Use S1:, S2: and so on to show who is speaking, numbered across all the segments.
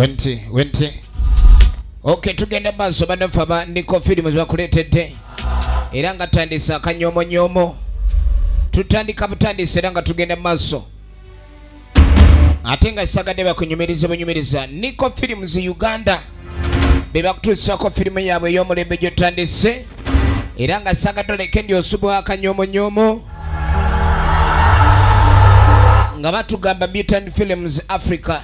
S1: Wente. Okay, tugenda maaso banafa ba Niko Films bakuletedde era nga tandisa Akanyomonyomo. Tutandika butandisa era nga tugenda maaso. Ate nga sagadde bakunyumiriza Niko Films Uganda beba kutuusako filimu yaabwe ey'omulembe gy'otandise era nga sagadde olekendi osubwa Akanyomonyomo nga batugamba Mutant Films Africa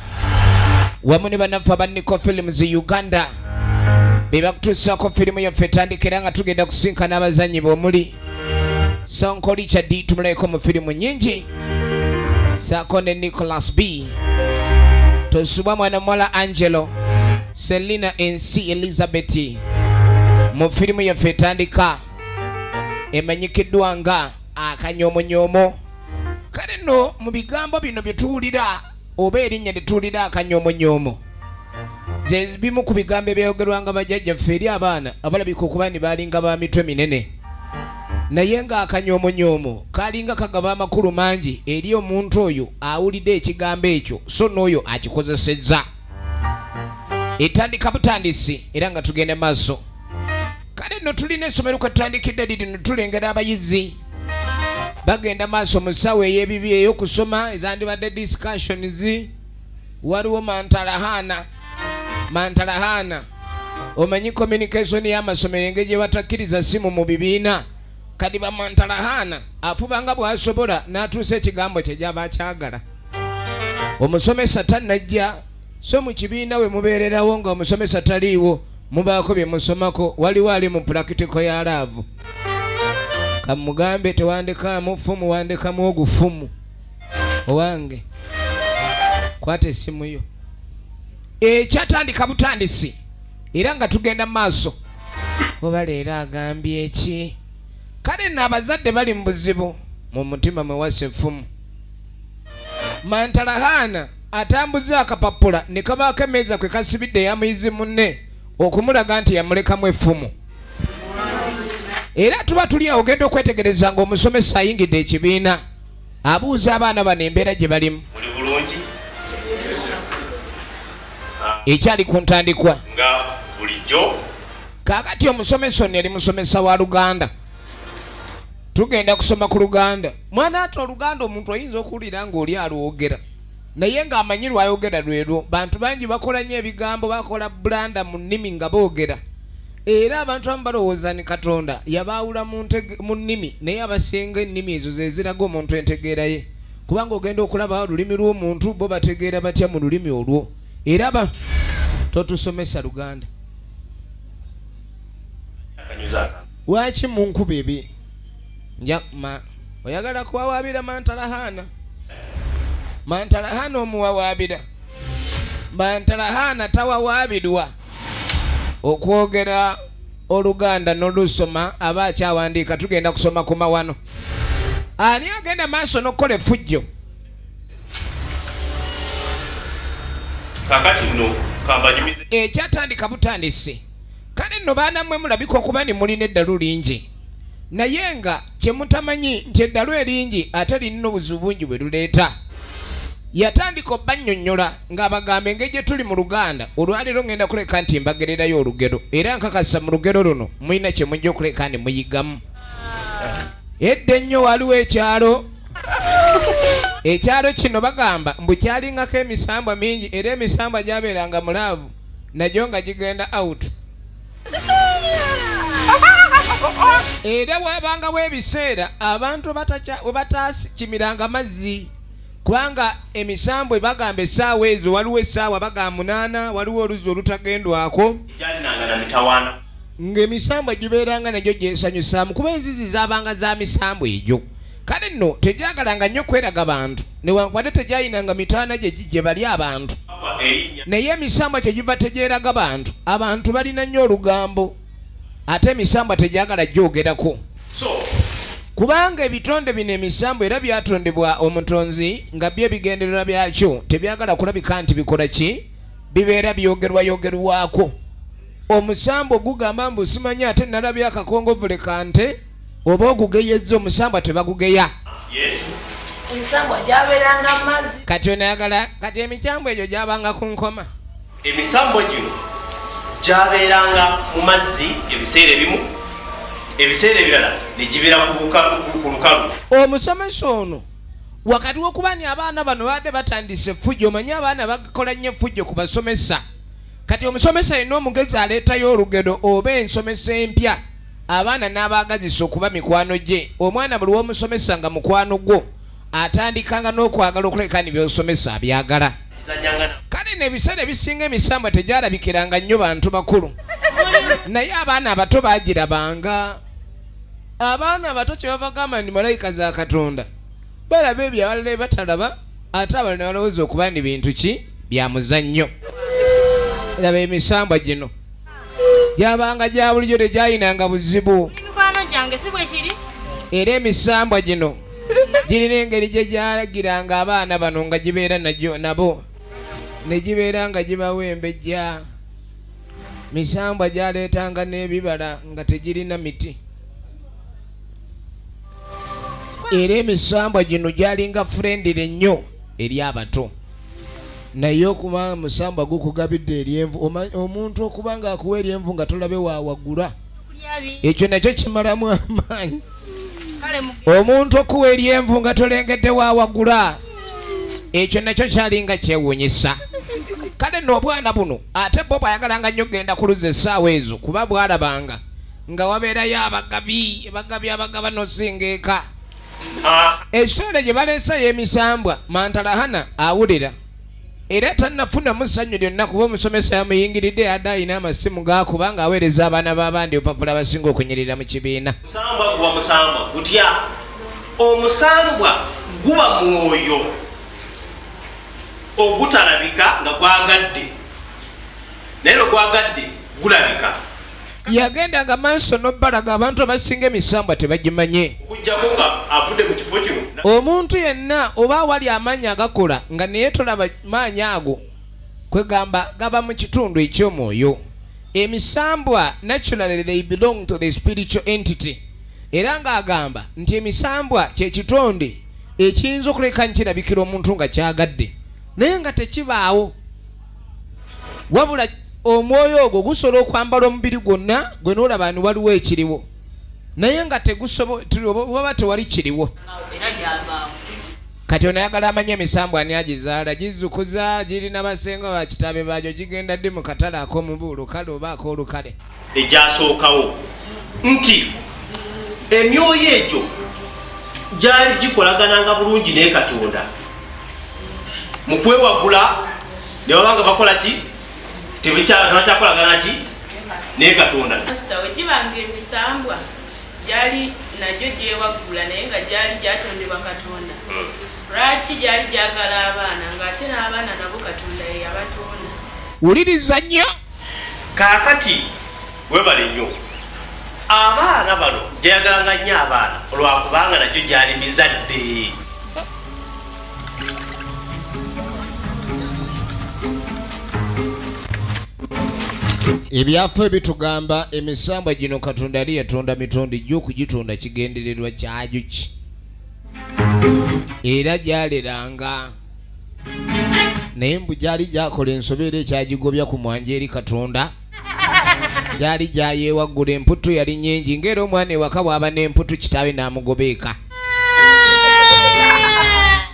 S1: wamu ne banafa ba Niko Films Uganda beba kutuusako filimu yaffe etandika era nga tugenda kusinkana abazanyi bomuli Sonko Richard tumuleko mu filimu nyingi saako ne Nicholas B tosubwa mwana mwala Angelo Selina NC Elizabeth mu filimu yaffe etandika emanyikiddwa nga Akanyomonyomo. Kale nno mu bigambo bino bye tuwulira oba erinnya lye tuwulira Akanyomonyomo ze bimu ku bigambo ebyogerwanga bajjajjaffe eri abaana abalabika okuba ne balinga ba mitwe minene, naye nga Akanyomonyomo kalinga kagaba amakulu mangi eri omuntu oyo awulidde ekigambo ekyo so n'oyo akikozesezza. Etandika butandisi era nga tugenda maaso. Kale nno tulina essomero kwe tutandikidde lino tulengera abayizi bagenda maaso mu ssaawa ey'ebibi ey'okusoma ezandibadde discussions. Waliwo mantalahana omanyi communication y'amasomero engeri gye batakkiriza simu mu bibiina kadi ba mantalahana afubanga bw'asobola n'atuusa ekigambo kye gy'aba akyagala. Omusomesa tannajja so mu kibiina we mubeererawo nga omusomesa taliiwo mubaako bye musomako. Waliwo ali mu practical ya laavu kamugambe tewandikamu fumu wandikamu ogufumu owange kwata essimu yo. Ekyatandika butandisi era nga tugenda maaso. Oba leero agambye eki? Kale nno abazadde bali mu buzibu mu mutima mwe wassa effumu. Mantalahana atambuza akapapula ne kabaako emmeeza kwe kasibidde ya muyizi munne okumulaga nti yamulekamu effumu. Era tuba tuli awo ogenda okwetegereza nga omusomesa ayingidde ekibiina abuuza abaana bano embeera gye balimu. Ekyali ku ntandikwa
S2: nga bulijjo.
S1: Kaakati omusomesa ono yali musomesa wa Luganda. Tugenda kusoma ku Luganda. Mwana ate Oluganda omuntu ayinza okuwulira ng'oli alwogera naye ng'amanyi lwayogera lwerwo. Bantu bangi bakola nnyo ebigambo bakola bulanda mu nnimi nga boogera era abantu abamu balowooza ni Katonda yabaawula mu nnimi naye abasinga ennimi ezo ze ziraga omuntu entegeera ye, kubanga ogenda okulaba olulimi lw'omuntu bo bategeera batya mu lulimi olwo. Era totusomesa Luganda waki mu nkuba ebi oyagala kuwawaabira Mantalahana omuwawaabira. Mantalahana tawawaabirwa okwogera Oluganda n'olusoma aba akyawandiika. Tugenda kusoma ku mawano. Ani agenda maaso n'okukola effujjo?
S2: Kakati nno kambanyumize
S1: ekyatandika butandisi. Kale nno baana mmwe mulabika okuba ne mulina eddalu lingi naye nga kye mutamanyi nti eddalu eringi ate lirina obuzibu bungi bwe luleeta. Yatandika obbannyonnyola ng'abagamba engeri gye tuli mu Luganda. Olwaleero ngenda kuleka nti mbagererayo olugero era nkakasa mu lugero luno mulina kye mujja okuleka ne muyigamu. Edda ennyo waliwo ekyalo kino bagamba mbu kyalingako emisambwa mingi era emisambwa gyabeeranga mulaavu nagyo nga gigenda out. Era bwabangawo ebiseera abantu we bataakimiranga mazzi kubanga emisambwa bagamba essaawa ezo waliwo essaawa bagamba 8 waliwo oluzi olutagendwako ng'emisambwa gibeeranga nagyo gyensanyusaamu kuba enzizi zaabanga za misambwa egyo. Kale nno tegyagalanga nnyo kweraga bantu newankubadde tegyayinanga mitaana gye bali abantu naye emisambwa kyegiva tegyeraga bantu. Abantu balina nnyo olugambo ate emisambwa tegyagala gyogerako kubanga ebitonde bino emisambwa era byatondebwa omutonzi nga byo ebigendererwa byakyo tebyagala kulabika nti bikola ki bibeera byogerwako. Omusambwa ogugamba mbu simanyi ate nalabya akakongovule kante oba ogugeyezza omusambwa tebagugeya.
S3: Omusambwa gyabeeranga mazzi
S1: kati onayagala kati emicambwa egyo gyabanga ku nkoma
S2: emisambo gino gyabeeranga mu mazzi ebiseera ebimu, ebiseera ebirala ne gibeera ku lukalu.
S1: Omusomesa ono wakati w'okuba ni abaana bano badde batandise effujjo, omanyi abaana bakola nnyo effujjo ku basomesa. Kati omusomesa yenna omugezi aleetayo olugero oba ensomesa empya, abaana n'abaagazisa okuba mikwano gye. Omwana buli w'omusomesa nga mukwano gwo atandikanga n'okwagala okuleka ni by'osomesa abyagala. Kale n'ebiseera ebisinga emisambwa tegyalabikiranga nnyo bantu bakulu, naye abaana abato baagirabanga. Abaana abato kye bavagamba ndi malayika za Katonda, balaba ebyo abalala batalaba, ate abalala ne balowooza okuba ndi bintu ki bya muzannyo. Laba emisambwa gino gyabanga gya bulijjo tegyayinanga buzibu, era emisambwa gino girina engeri gye gyalagiranga abaana bano nga gibeera nabo ne gibeera nga gibawembejja. Misambwa gyaleetanga n'ebibala nga tegirina miti, era emisambwa gino gyalinga friendly nnyo eri abato. Naye okuba musambwa gukugabidde eryenvu, omuntu okuba nga akuwa eryenvu nga tolabe wawaggula, ekyo nakyo kimalamu amaanyi. Omuntu okuwa eryenvu nga tolengedde wawaggula, ekyo nakyo kyalinga kyewuunyisa. Kale n'obwana buno ate bo bwayagalanga nnyo genda kuluza essaawa ezo, kuba bwalabanga nga wabeerayo abagaba n'osinga eka. Ekiseera gye baleesayo emisambwa Mantalahana awulira, era tannafunamu ssanyu lyonna kuba omusomesa yamuyingiridde adde ayina amasimu gaakuba nga aweereza abaana b'abandi opapula abasinga okunyirira mu kibiina.
S2: Musambwa guba musambwa gutya, omusambwa guba mwoyo ogutalabika nga gwagadde, naye gwagadde gulabika.
S1: Yagendanga maaso n'obbalaga abantu abasinga emisambwa tebagimanye.
S2: Okuggyako nga avudde mu kifo kino,
S1: omuntu yenna oba awali amaanyi agakola nga naye tolaba maanyi ago, kwegamba gaba mu kitundu eky'omwoyo. Emisambwa naturally they belong to the spiritual entity, era ng'agamba nti emisambwa kye kitonde ekiyinza okuleka nkirabikira omuntu nga kyagadde naye nga tekibaawo, wabula omwoyo ogwo gusobola okwambala omubiri gwonna gwe n'olaba ani waliwo ekiriwo, naye nga oba tewali kiriwo. Kati onayagala amanye emisambwa ani agizaala, gizukuza girina basenga bakitabe baagyo, gigenda ddi mu katale ak'omubuulu kale oba ak'olukale.
S2: Egyasookawo nti emyoyo egyo gyali gikolagananga bulungi naye Katonda mu kwewagula ne babanga bakola ki tebakyakolagana ki naye Katonda.
S3: Wegibanga emisambwa gyali nagyo gyewagula naye nga gyali gyatondebwa Katonda. Lwaki gyali gyagala abaana ng'ate n'abaana nabo Katonda ye yabatonda.
S1: Wuliriza nnyo.
S2: Kaakati webale nnyo, abaana bano gyayagalanga nnyo abaana olwakubanga nagyo gyali mizadde.
S1: Ebyafa ebitugamba emisambwa gino Katonda yali yatonda mitondi gyo okugitonda kigendererwa kyagyo ki, era gyaleranga naye mbu gyali gyakola ensobeera ekyagigobya ku mwanja eri Katonda, gyali gyayewaggula. Emputu yali nnyingi ng'era omwana ewaka bw'aba n'emputu kitaawe n'amugobeeka.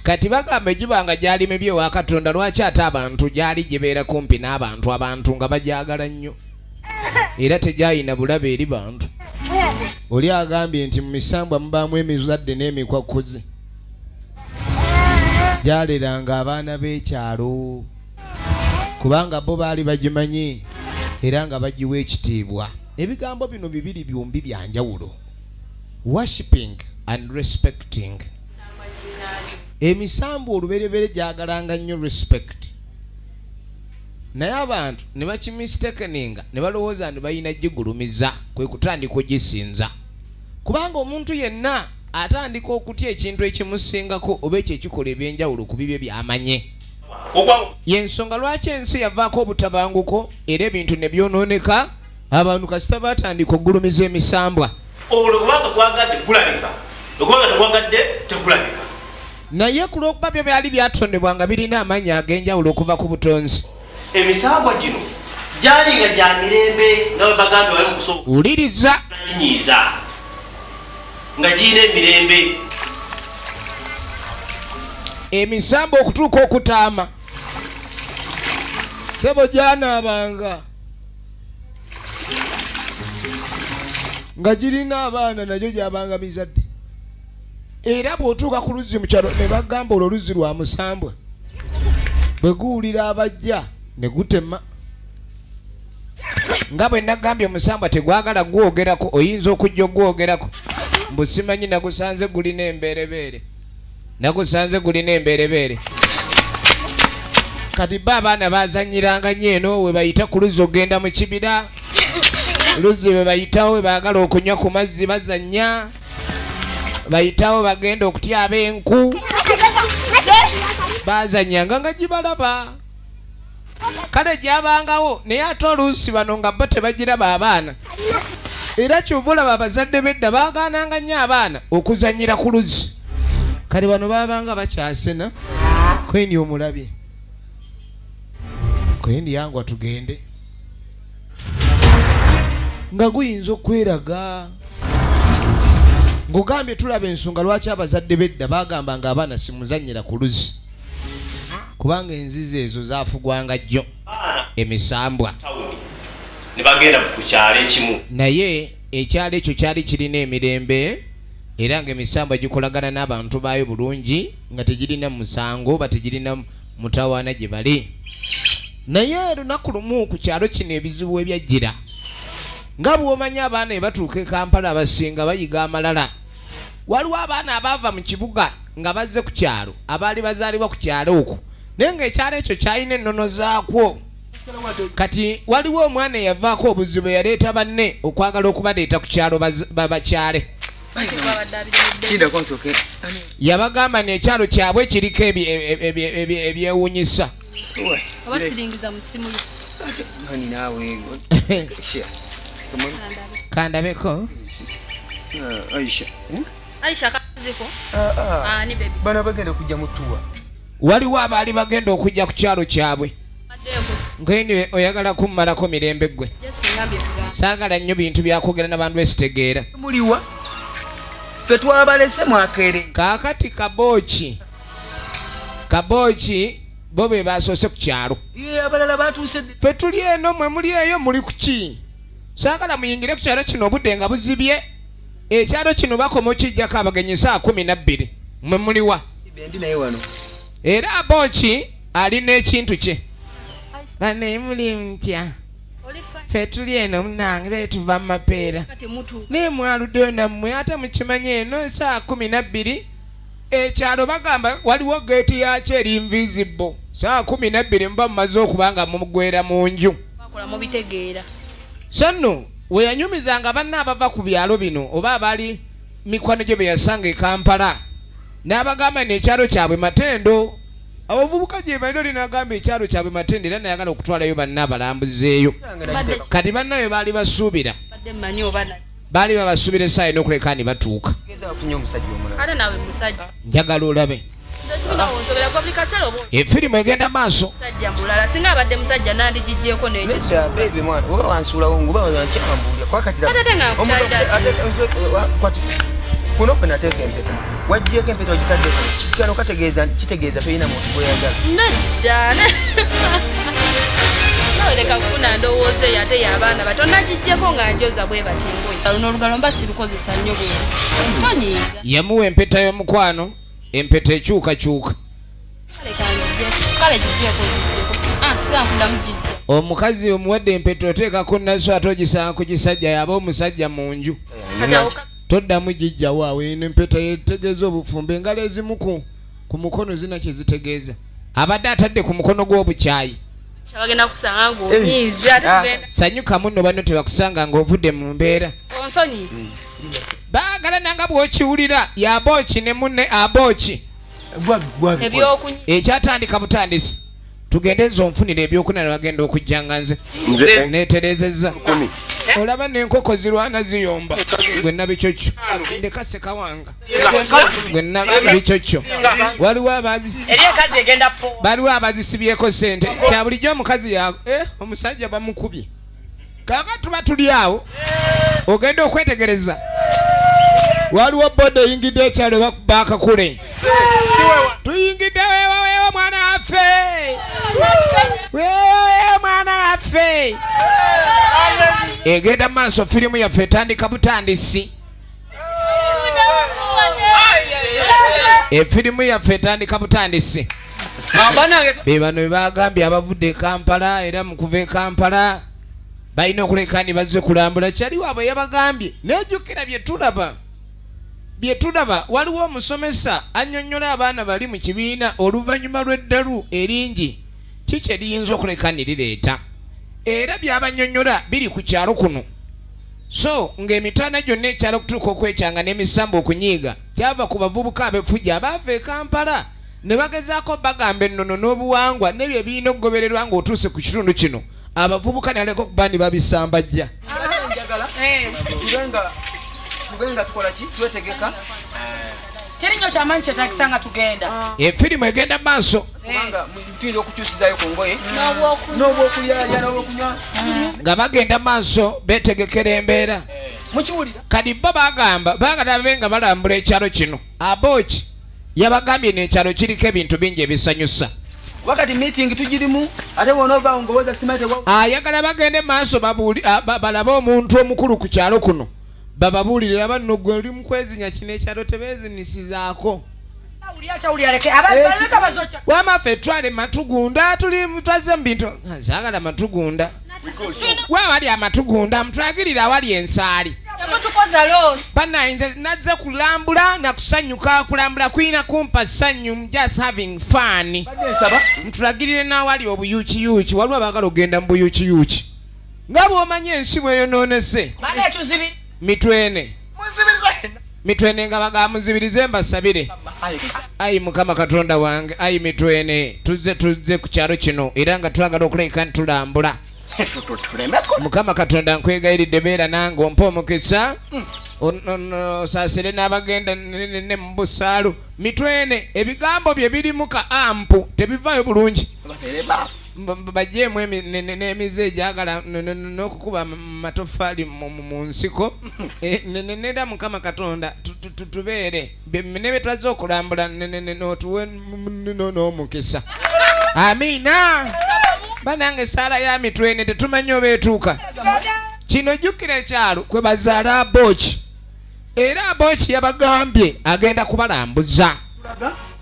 S1: Kati bagamba egibanga gyali mibi ewa Katonda, lwaki ate abantu gyali gibeera kumpi n'abantu, abantu nga bagyagala nnyo era tegyayina bulabe eri bantu. Oli agambye nti mu misambwa mubaamu emizadde n'emikwakkuzi. Gyaleranga abaana b'ekyalo kubanga bo baali bagimanyi era nga bagiwa ekitiibwa. Ebigambo bino bibiri byombi bya njawulo, worshiping and respecting. Emisambwa olubereberye gyagalanga nnyo respect, naye abantu ne bakimistakeninga ne balowooza nti balina gigulumiza, kwe kutandika ogisinza, kubanga omuntu yenna atandika okutya ekintu ekimusingako oba ekyo ekikola ebyenjawulo ku bibyo by'amanye. Y'ensonga lwaki ensi yavaako obutabanguko era ebintu ne byonooneka, abantu kasita batandika okugulumiza emisambwa.
S2: Olwo kubanga gwagadde gulabika, okubanga tegwagadde tegulabika.
S1: Naye ku lw'okuba byo byali byatondebwa nga birina amaanyi ag'enjawulo okuva ku butonzi,
S2: emisambwa gino gyali nga gya mirembe nga bwe bagambye wali mu kusooka
S1: uliriza
S2: ginyiiza nga giyina emirembe.
S1: emisambo okutuuka okutaama sebo gyanaabanga nga girina abaana nagyo gyabanga mizadde. Era bw'otuuka ku luzzi mu kyalo ne bagamba olwo luzzi lwa musambwa bwe guwulira abajja ne gutema. nga bwe nagambye omusambwa tegwagala gwogerako oyinza okujja ogwogerako mbu simanyi nagusanze gulina emberebeere kati ba abaana bazanyiranga nnyo eno we bayita ku luzzi ogenda mu kibira luzzi bwe bayitawo we baagala okunywa ku mazzi bazannya bayitawo bagenda okutyaba enku bazanyanga nga gibalaba kale gyabangawo naye ate oluusi bano nga bo tebagiraba abaana era kyobulaba abazadde bedda baagananga nnyo abaana okuzanyira ku luzzi kale bano babanga bakyasena kwendi omulabye kwendi yangwa tugende nga guyinza okweraga ng'ogambye tulaba ensonga lwaki abazadde bedda bagamba nga abaana simuzannyira ku luzzi kubanga enzizi ezo zaafugwanga jjo emisambwa
S2: ne bagenda ku kyalo ekimu
S1: naye ekyalo ekyo kyali kirina emirembe era ng'emisambwa gikolagana n'abantu baayo bulungi nga tegirina musango oba tegirina mutawaana gye bali. Naye lunaku lumu ku kyalo kino ebizibu ebyajjira nga bw'omanya abaana batuuka e Kampala abasinga bayiga amalala. Waliwo abaana abaava mu kibuga nga bazze ku kyalo abaali bazaalibwa ku kyalo okwo naye ng'ekyalo ekyo kyalina ennono zaakwo. Kati waliwo omwana eyavaako obuzibu yaleeta banne okwagala okubaleeta ku kyalo babakyale. Yabagamba n'ekyalo kyabwe kiriko ebyewunyisa. Kandabeko
S4: bana bagenda kujja mutuwa.
S1: Waliwo abaali bagenda okujja ku kyalo kyabwe ng'endi oyagala kummalako mirembe gwe saagala nnyo bintu byakwogera n'abantu besitegeera
S4: muliwa ffe twabalese mwakere
S1: kaakati kabooki bo be basoose ku kyalo
S4: abalala batuuse
S1: ffe tuli eno mwe muli eyo muli ku ki saagala muyingire ku kyalo kino obudde nga buzibye ekyalo kino bakoma okijjako abagenyi 12 mwe muliwa era abooki alina ekintu kye bane muli mutya ffe tuli eno munange tuva mu mapeera naye mwaluddeyo nammwe ate mukimanyi eno 12 ekyalo bagamba waliwo geeti yakyo eri invisible 12 muba mumaze okuba nga mugwera mu nju so nno we yanyumizanga banna abava ku byalo bino oba abaali mikwano gye be yasanga e Kampala n'abagamba n'ekyalo kyabwe Matendo. Abavubuka gye balina linagamba ekyalo kyabwe Matendo era nayagala okutwalayo banna abalambuzeeyo kati bannayo baali basuubira baali babasuubira essaawa n'okuleka ne batuuka. Njagala olabe efirimu egenda maaso.
S4: kuno kwe nateeka empeta wajjeko empeta ogitaddeko kano kategeeza kitegeeza toyina muntu gweyagala
S3: nedda noleka kufuna ndowooza eyo ate y'abaana bato nagijjeko nga njoza bwe batingoyi luno olugalo mba sirukozesa nnyo bwe tonyiiza.
S1: Yamuwa empeta y'omukwano empeta ekyukakyuka
S3: kale kijjeko sirafunda mujijja
S1: omukazi omuwadde empeta oteekako naso ate ogisanga ku kisajja yaba omusajja mu nju toddamu jijja waawe eno empeta yetegeeza obufumbo engalo ezimu ku mukono zina kye zitegeeza abadde atadde ku mukono gw'obukyayi
S3: bagenda kusanga ng'onyiiza tugenda
S1: sanyuka munno banno tebakusanga ng'ovudde mu mbeera
S3: onsonyi
S1: baagala nanga bw'okiwulira y'abooki ne munne abooki
S3: ebyokunywa
S1: ekyatandika butandisi tugende nze onfunira ebyokunana bagenda okujja nga nze neeterezezza olaba n'enkoko zirwana ziyomba gwe nabicocyo ndekase kawanga gwe nabicocyo waliwo abazisibyeko sente kya bulijjo omukazi yawe omusajja bamukubye kaka tuba tuli awo ogenda okwetegereza waliwo boda eyingidde ekyalo bakuba akakule tuyingidde weewa mwana waffe weewa mwana waffe egenda maaso firimu yaffe etandika butandisi efirimu yaffe etandika butandisi bebano bebagambye abavudde e Kampala era mukuva e Kampala balina okuleka ni bazze kulambula kyaliwo abo yabagambye nejjukira byetulaba waliwo omusomesa annyonnyola abaana bali mu kibiina oluvannyuma lw'eddalu eringi kiki eriyinza okuleka ni lireeta era byabannyonnyola biri ku kyalo kuno so ng'emitaana gyonna ekyalo kutuuka okwekyanga n'emisambo okunyiiga kyava ku bavubuka ab'effujja abaava e Kampala ne bagezaako bagamba ennono n'obuwangwa n'ebyo ebirina okugobererwa ng'otuuse ku kitundu kino abavubuka ne baleka okuba ni babisambajja
S4: tugenda tukola ki twetegeka
S5: terinyo kyamanyi kyetakisanga tugenda
S1: efirimu egenda maaso
S4: kubanga tuyinza okukyusizayo ku ngoye n'obwokuyalya n'obwokunywa
S1: nga bagenda maaso beetegekera embeera
S4: mukiwulira
S1: kati bo bagamba baagala babe nga balambula ekyalo kino abooki yabagambye n'ekyalo kiriko ebintu bingi ebisanyusa
S4: wakati meeting tugirimu ate bw'onoovaawo ng'oweza simate
S1: ayagala bagende maaso balabe omuntu omukulu ku kyalo kuno bababuulirira banno gwe oli mukwezinya kino ekyalo tebeezinisizaako wamaffe twale matugunda twaze mu bintu zaagala matugunda wewali amatugunda mutulagirira awali ensaali banayinza nazze kulambula nakusanyuka kulambula kwina kumpa ssanyu just having fun mutulagirire n'awali obuyuukiyuuki waliwo abaagala ogenda mu buyuukiyuuki nga bw'omanyi ensi bweyonoonese mitwene nga bagamuzibirize mbasabire ayi mukama katonda wange ayi mitwene tuzze ku kyalo kino era nga twagala okuleka ntulambula mukama katonda nkwegayiridde beera nange ompa omukisa osaasire n'abagenda ne mu busaalu mitwene ebigambo bye birimu ka ampu tebivaayo bulungi bajeemu n'emize egyagala n'okukuba matoffaali mu nsiko nera mukama katonda tubeere ne be twaze okulambula n'otuwe n'omukisa amiina banange esaala ya mitwene tetumanyi oba etuuka kino jjukira ekyalo kwe bazaala abooki era abooki yabagambye agenda kubalambuza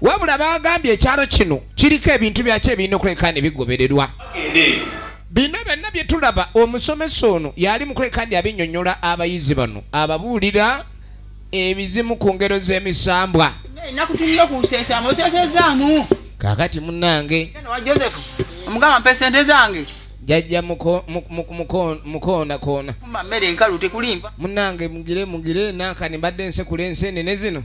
S1: wabula bagambye ekyalo kino kiriko ebintu byakyo ebirina okuleka ne bigobererwa bino byonna bye tulaba omusomesa ono yali mu kuleka ndi abinnyonnyola abayizi bano ababuulira ebizimu ku ngero z'emisambwa kaakati munnange
S4: omugamba mpa esente zange
S1: jajja mukoona
S4: mmere enkalu tekulimba
S1: munnange mugire nankani mbadde nsekula enseenene zino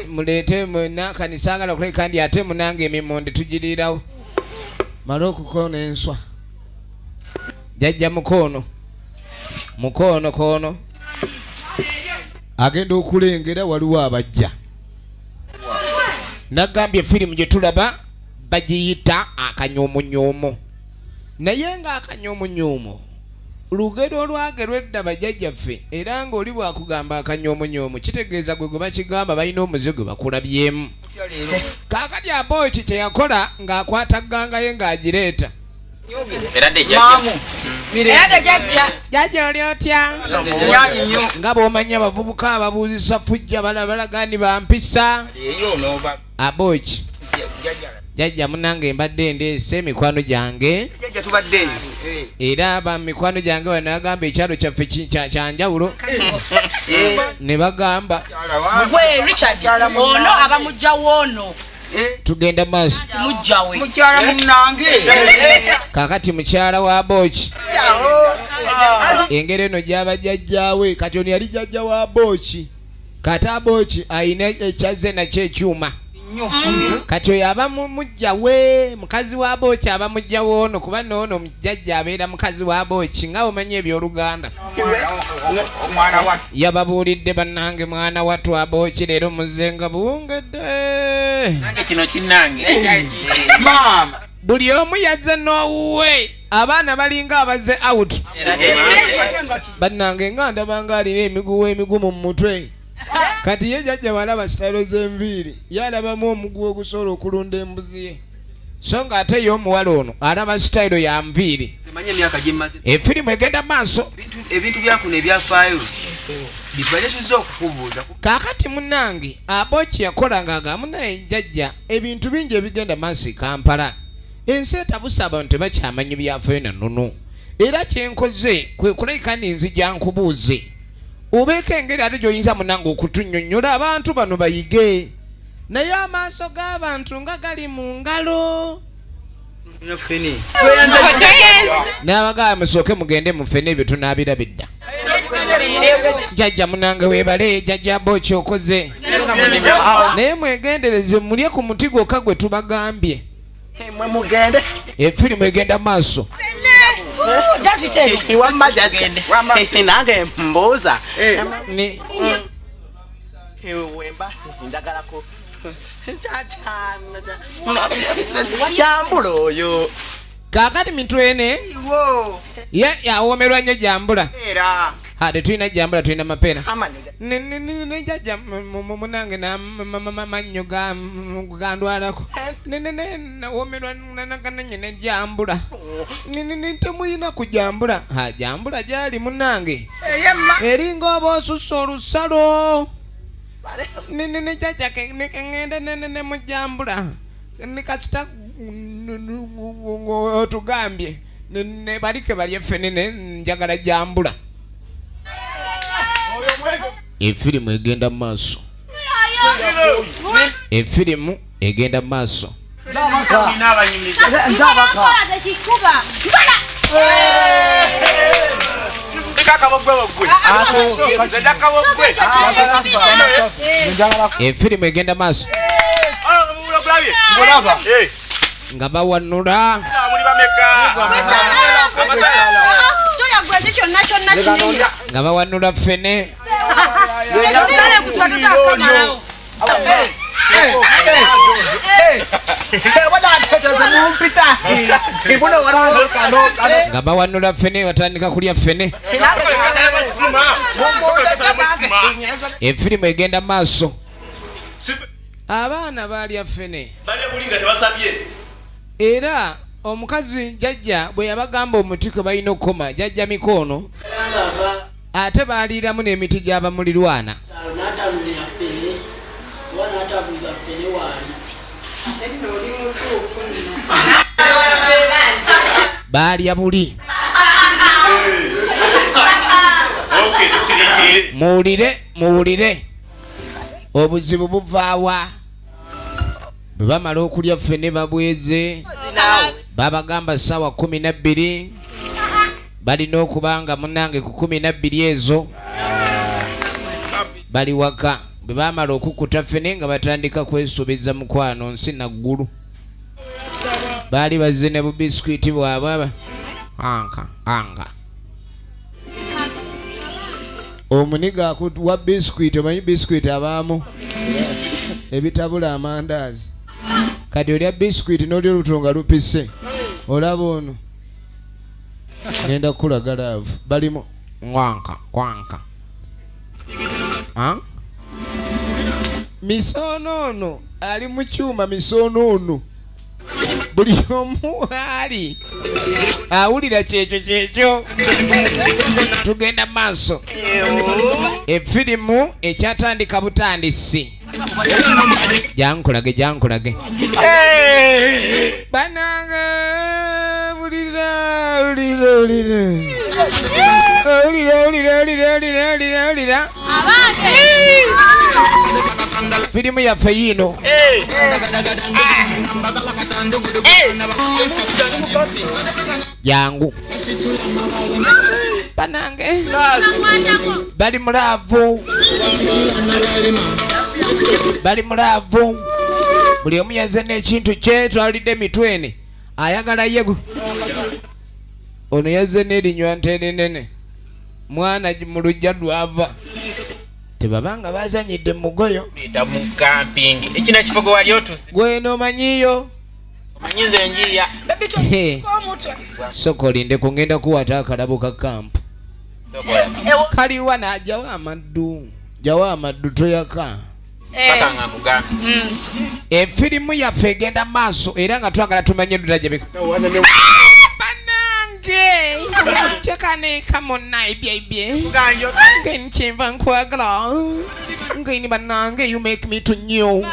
S1: muleete nankani saagala okuleka ndi ate munange emimonde tugiriirawo mala okukoona enswa jajja mukoono agenda okulengera waliwo abajja nagambye firimu gye tulaba bagiyita Akanyomonyomo naye nga Akanyomonyomo lugero olwagerwa edda bajjajjaffe era ng'oli bwakugamba Akanyomonyomo kitegeeza gwe bakigamba balina omuze gwe bakulabyemu kaakati abooki kye yakola ng'akwata ggangaye ng'agireeta jajja oli otya nga bw'omanya abavubuka ababuuzisa fujja balaga ndi bampisa abooki jajja munange mbadde ndeese emikwano gyange era mikwano gyange bano agamba ekyalo kyaffe kyanjawulo ne bagamba
S5: gwe Richard ono abamujjawo ono
S1: tugenda maaso
S4: mukyala munnange
S1: kaakati mukyala wa booki engeri eno gy'abajjajjaawe kati ono yali jjajja wa booki kati abooki ayina ekyazze nakyo ekyuma kati oyo aba mujja we mukazi wa Booki aba mujja woono kuba noono mujjajja abeera mukazi wa Booki nga omanyi ebyoluganda yababuulidde bannange mwana wattu wa Booki leero muzenga buwungedde
S4: kino kinnange
S1: buli omu yazze n'owuwe abaana balinga abaze out bannange nga ndabanga alina emiguwa emigumu mu mutwe kati ye jajja balaba sitayiro z'enviiri yalabamu omuguwa ogusobola okulunda embuzi ye so nga ate ye omuwala ono alaba sitayiro ya nviiri efirimu egenda maaso
S4: ebintu byakuno ebyafaayo bitwalesiza okukubuuza
S1: kaakati munnange Booki yakolanga agamu naye jajja ebintu bingi ebigenda maaso e Kampala ensi etabuse abantu tebakyamanyi byafaayo nanunu era kyenkoze kwe kulabika ninzija nkubuuze obeeko engeri ate gy'oyinza munange okutunnyonnyola abantu bano bayige naye amaaso g'abantu nga gali mu ngalo n'abagaba musooke mugende mufene ebyo tunaabirabidda jajja munange weebale jajja Booki okoze naye mwegendereze mulye ku muti gwokka gwe tubagambye efirimu egenda maaso
S2: nange mbuuza jambula oyo
S1: kaakati mitwene yawoomerwa nnyo jambula tetulina jambula tulina mapera nejajja munange namannyo gandwalako nawoomerwa nakananye ne jambula temuyina kujambula jambula gyali munange eringa oba osusa olusalo nejajja nekengende nemujambula nekasita otugambye nebalike balye ffene njagala jambula efirimu egenda maaso efirimu egenda maaso efirimu egenda maaso nga bawanula nga bawanula ffene nga bawanula ffene batandika kulya ffene efirimu egenda maaso abaana balya ffene era omukazi jajja bwe yabagamba omuti kwe balina okukoma jajja mikono ate baaliiramu n'emiti gy'abamulirwana baalya buli muwulire obuzibu buvaawa bwe bamala okulya ffene babweze babagamba ssaawa 12 balina okubanga munange ku 12 ezo bali waka bwe bamala okukuta ffene nga batandika kwesuubiza mukwano nsi naggulu baali bazze ne bubisikuiti bwabwe anga omuniga wa bisikuiti omanyi bisikuiti abaamu ebitabula amandaazi kati olya bisikuiti n'olya olutulo nga lupise olaba ono ngenda kukulaga laavu balimu kwanka misono ono ali mu kyuma misono ono buli omu ali awulira kyekyo tugenda maaso efirimu ekyatandika butandisi jankulage banange ulira firimu yaffe yino jangu banange bali mulaavu buli omu yazze n'ekintu kye twalidde mitwene ayagala yegu ono yazze n'erinywa nteenenene mwana mu lujja lwava tebabanga bazanyidde mugoyo
S4: bita mu camping ekina kifogo wali otusi
S1: gweno omanyiyo
S4: omanyinze enjirya
S1: sokolinde kungenda kuwata akalabo ka kampu kaliwa najawo amaddu toyaka efirimu yaffe egenda maaso era nga twagala tumanye ludajabeka banange kyekaneeka monna ebyaibye nkenkyemba nkwagala nkeni banange you make me to new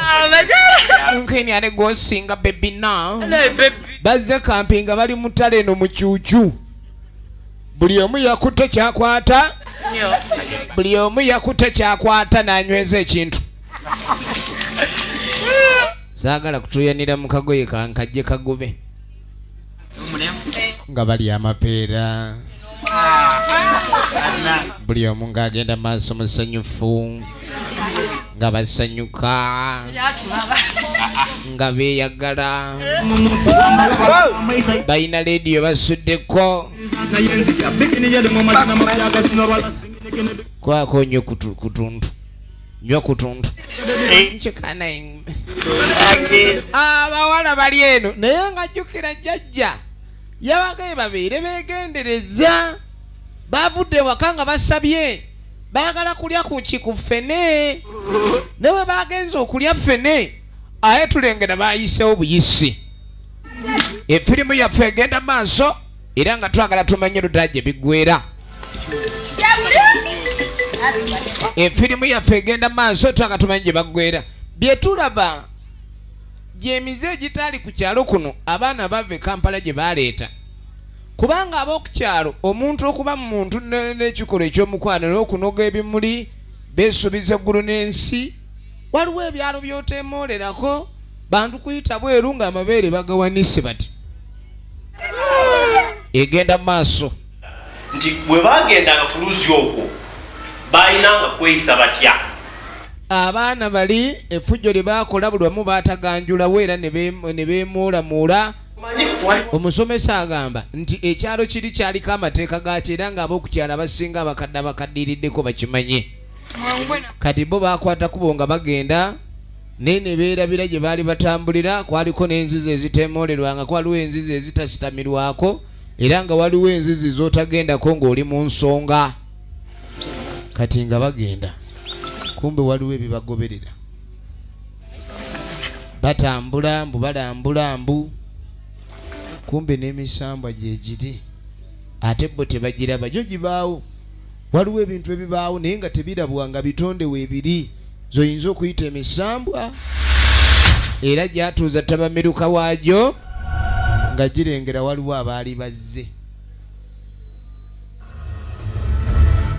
S1: nkeni ate gwosinga bebi na bazze kampinga bali mu ttale eno mu kyukyu buli omu yakutte kyakwata buli omu yakutte kyakwata n'anyweza ekintu saagala kutuyanira mu kagoye kankajje kagobe nga bali amapeera buli omu ng'agenda maaso musanyufu nga basanyuka nga beeyagala balina leediyo basuddeko kwako nnyo kutundu nnyo kutundu nkikana abawala bali eno naye nga jjukira jjajja yabagaye babeere beegendereza bavudde waka nga basabye baagala kulya ku kikufene ne bwe bagenza okulya fene aye tulengera bayisewo buyisi efirimu yaffe egenda maaso era nga twagala tumanye ludajje biggwera efirimu yaffe egenda maaso twagala tumanye gye baggwera bye tulaba gyemize egitali ku kyalo kuno abaana bava e Kampala gye baleeta kubanga ab'okukyalo omuntu okuba mu muntu n'ekikolwa eky'omukwano n'okunoga ebimuli beesuubiza eggulu n'ensi waliwo ebyalo by'oteemoolerako bantu kuyita bweru ng'amabeere bagawanise bati egenda maaso
S2: nti bwe bagendanga ku luzi okwo balinanga kweyisa batya
S1: abaana bali effujjo lye baakola buli wamu baataganjulawo era ne beemuulamuula omusomesa agamba nti ekyalo kiri kyaliko amateeka gaakyo era ng'ab'okukyalo abasinga abakadde abakaddiiriddeko bakimanye kati bo baakwata kubo nga bagenda naye ne beerabira gye baali batambulira kwaliko n'enzizi eziteemoolerwanga kwaliwo enzizi ezitasitamirwako era nga waliwo enzizi z'otagendako ng'oli mu nsonga kati nga bagenda kumbe waliwo ebibagoberera batambula mbu balambula mbu kumbe n'emisambwa gye giri ate bo tebagiraba gyo gibaawo waliwo ebintu ebibaawo naye nga tebirabwa nga bitondewo ebiri zoyinza okuyita emisambwa era gyatuuza tabamiruka waagyo nga girengera waliwo abaali bazze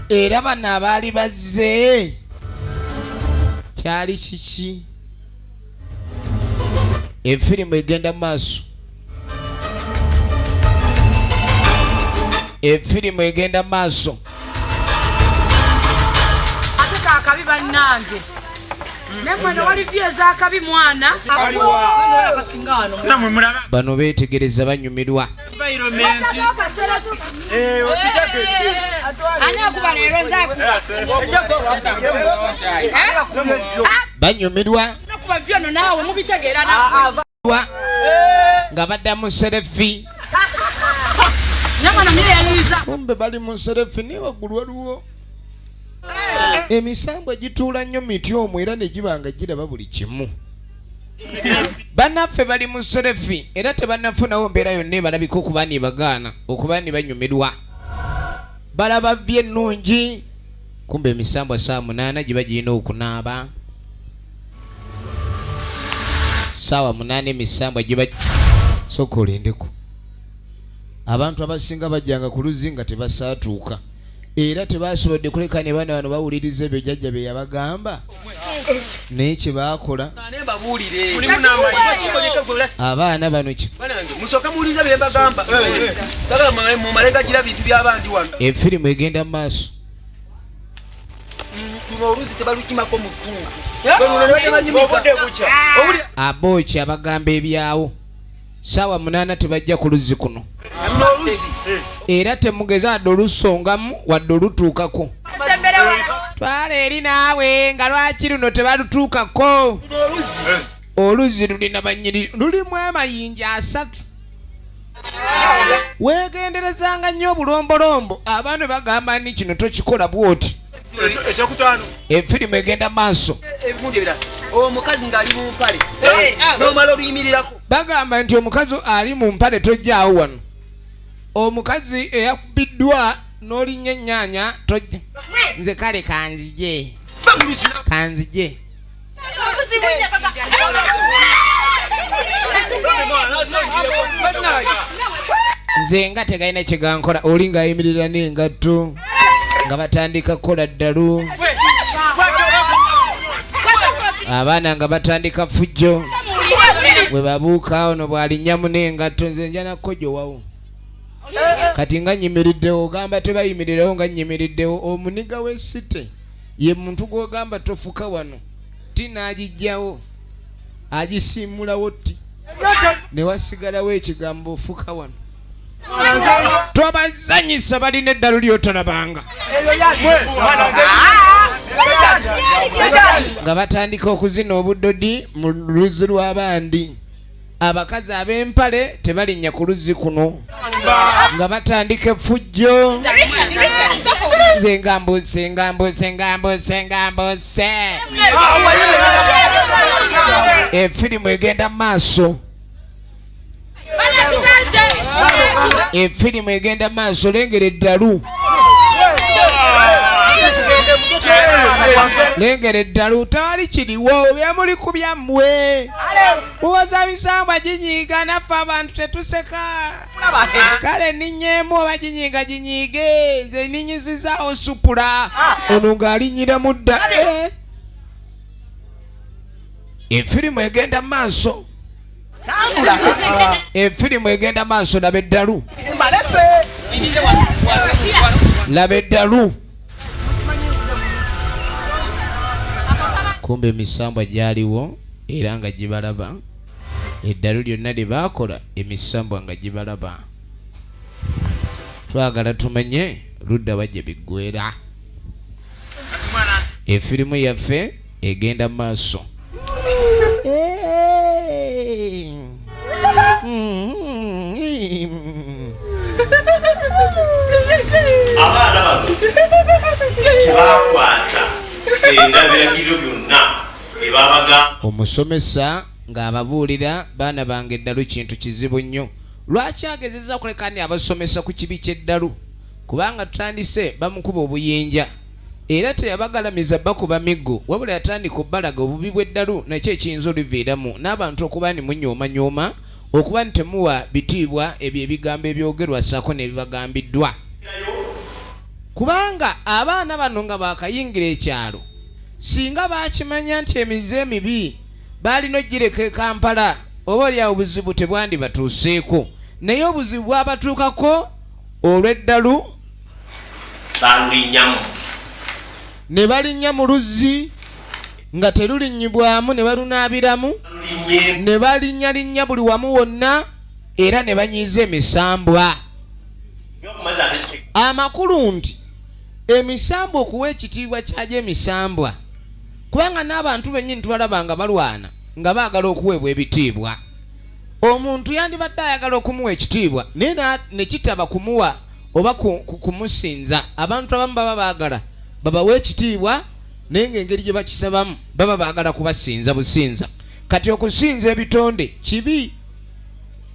S1: era bano abaali bazze kyali kiki efirimu egenda maaso efirimu egenda maaso
S5: ate kaakabi bannange nemwene wali vyeza akabi mwana
S1: bano beetegereza banyumirwa banyumirwa nga badda mu serefi kumbe bali mu serefi ne waggulu waliwo emisambwa gituula nnyo miti omwo era ne giba nga giraba buli kimu bannaffe bali mu serefi era tebannafunawo mbeera yonna ebalabika okuba nibagaana okuba nibanyumirwa balaba vye ennungi kumbe emisambwa saa 8 giba girina okunaaba saawa 8 emisambwa giba sokolendeko abantu abasinga bajjanga ku luzzi nga tebasaatuuka era tebasobodde kuleka ne bana bano bawuliriza ebyo jjajja bye yabagamba naye kye baakola abaana bano ki efirimu egenda mu maaso
S4: luno oluzi tebalukimako mu ttuntu.
S1: Abooki abagamba ebyawo saawa 8 tebajja ku luzzi kuno era temugezadde olusongamu wadde olutuukako. Twala eri naawe nga lwaki luno tebalutuukako. Oluzzi lulina banyiri lulimu amayinja 3. Weegenderezanga nnyo obulombolombo abantu bagamba ni kino tokikola bwoti. Efirimu egenda maaso.
S4: Omukazi ng'ali mu mpale n'omala oluyimirirako
S1: bagamba nti omukazi ali mu mpale tojjaawo wano. Omukazi eyakubiddwa n'olinnyo ennyaanya tojja. Nze kale kanzije kanzije. Nze nga tegalina kyegankola oli ng'ayimirira n'engatto nga batandika kukola ddalu. Abaana nga batandika fujjo bwe babuuka ono bw'alinnyamu n'engatto. Nze nja nakkojowawo kati nga nyimiriddewo ogamba tebayimirirawo nga nyimiriddewo. Omuniga w'essite ye muntu gw'ogamba tofuka wano ti n'agijjawo agisiimulawo ti ne wasigalawo ekigambo ofuka wano. Twabazanyisa balina eddalu ly'otalabanga nga batandika okuzina obuddodi mu luzzi lw'abandi. Abakazi ab'empale tebalinnya ku luzzi kuno nga batandika effujjo. Nze nga mbuse nga mbuse nga mbuse nga mbuse. Efirimu egenda maaso. Efirimu egenda maaso. Lengera eddalu. Lengera eddalu. Tewali kiriwo byamuli ku byammwe. Muwoza misambwa ginyiiga naffe abantu tetuseka. Kale ninnyemu oba ginyiiga ginyiige. Nze ninnyizizaawo supula. Ono ng'alinnyira mu dda. Efirimu egenda maaso. Efirimu egenda maaso. Laba eddalu. Laba eddalu. Kumbe emisambwa gyaliwo era nga gibalaba. Eddalu lyonna lye baakola emisambwa nga gibalaba. Twagala tumanye ludda bajja biggwera. Efirimu yaffe egenda maaso.
S2: Abaana bano tebakwata endabiragiro byonna ebabaga.
S1: Omusomesa ng'ababuulira baana bange eddalu kintu kizibu nnyo. Lwaki agezezza okulekani abasomesa ku kibi ky'eddalu? Kubanga tutandise bamukuba obuyinja era teyabagalamiza bakuba miggo wabula yatandika obbalaga obubi bw'eddalu nakyo ekiyinza oliviiramu n'abantu okuba ni munyooma okuba nti temuwa bitiibwa ebyo ebigambo ebyogerwa ssaako n'ebibagambiddwa. Kubanga abaana bano nga baakayingira ekyalo singa baakimanya nti emize emibi baalina ogireka e Kampala oba olyawo obuzibu tebwandibatuuseeko. Naye obuzibu bwabatuukako olw'eddalu
S2: balulinnyamu
S1: ne balinnya mu luzzi nga terulinnyibwamu ne balunaabiramu ne balinnyalinnya buli wamu wonna era ne banyiiza emisambwa. Amakulu nti emisambwa okuwa ekitiibwa kyagyo emisambwa kubanga n'abantu bennyini tubalaba nga balwana nga baagala okuweebwa ebitiibwa. Omuntu yandibadde ayagala okumuwa ekitiibwa naye ne kitaba kumuwa oba kumusinza. Abantu abamu baba baagala babawa ekitiibwa naye ng'engeri gye bakisabamu baba baagala kubasinza businza. Kati okusinza ebitonde kibi.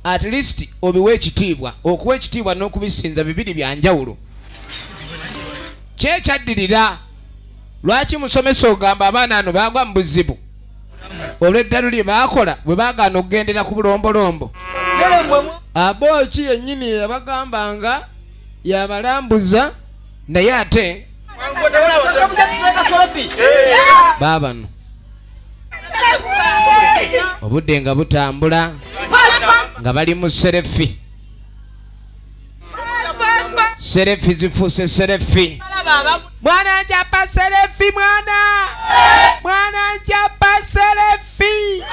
S1: At least obiwa ekitiibwa. Okuwa ekitiibwa n'okubisinza bibiri bya njawulo. Kyekaddirira lwaki musomesa ogamba abaana ano baagwa mu buzibu olw'eddalu lye baakola bwe baagaana okugendera ku bulombolombo. Abooki yennyini yabagambanga yabalambuza naye ate baabano obudde nga butambula nga bali mu serefi. Serefi zifuuse serefi. Mwana njapa selefi mwana njapa selefi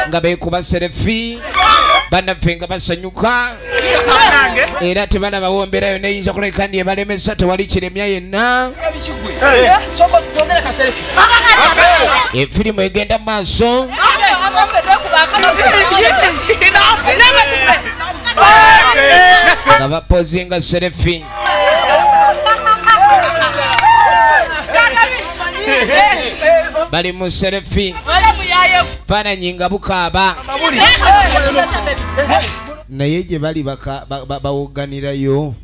S1: nga bekuba selefi bannaffe nga basanyuka era tebana bawomberayo neyinza kuleka ndi ebalemesa tewali kiremya yenna efirimu egenda mu maaso nga bapozinga selefi bali mu selefi faananyi nga bukaaba naye gye bali bawoganirayo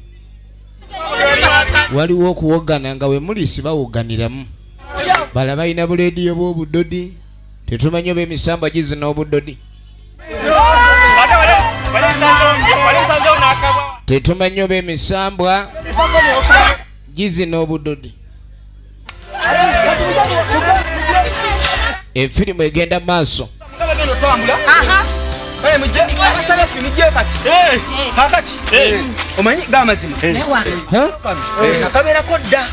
S1: waliwo okuwogana nga we muli sibawoganiramu bala balina bulediyo bw'obudodi tetumanyi oba emisambwa gizina obudodi tetumanyi oba emisambwa gizina obudodi efirimu egenda maaso
S4: omanyi gamazima nakabeerako dda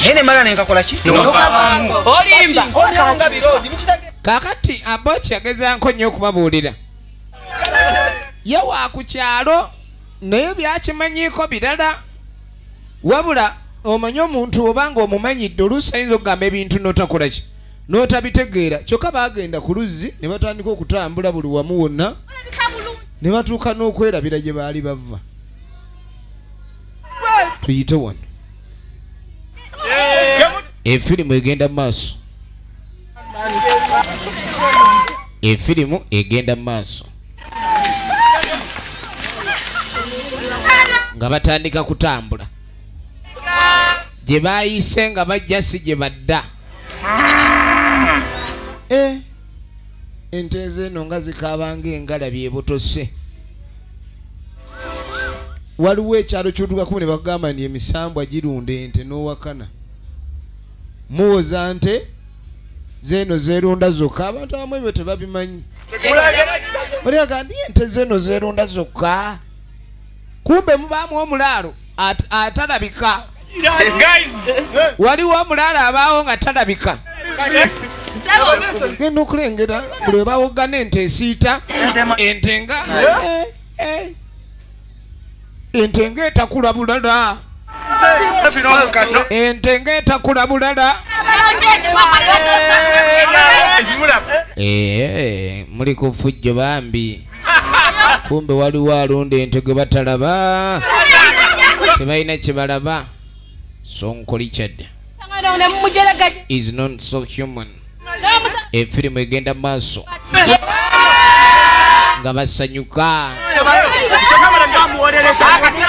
S4: naye nemala nenkakolaki
S1: kakati aboki yagezanko nnyo okubabuulira ye wa ku kyalo naye byakimanyiiko birala wabula omanyi omuntu obanga omumanyidde oluusi ayinza okugamba ebintu notakolaki notabitegeera kyokka bagenda ku luzzi ne batandika okutambula buli wamu wonna ne batuuka n'okwerabira gye baali bava tuyite wano efirimu egenda mu maaso efirimu egenda mu maaso nga batandika kutambula gye bayise nga bajja si gye badda ente zeeno nga zikaabanga engalabi ebutose waliwo ekyalo ky'otukakumu ne bakugamba nti emisambwa girunda ente n'owakana muwoza nte zeeno zeerunda zokka abantu abamu ebyo tebabimanyi oliaga ndi ente zeeno zeerunda zokka kumbe mubaamu omulaalo atalabika waliwo omulaalo abaawo nga talabika genda okulengera buli bawogana ente esiita ente nga etakula bulala ente nga etakula bulala muli ku fujjo bambi kumbe waliwo alunda ente gwe batalaba tebalina kyebalaba sonkoli kyadda is not so human. Efirimu egenda maaso nga basanyuka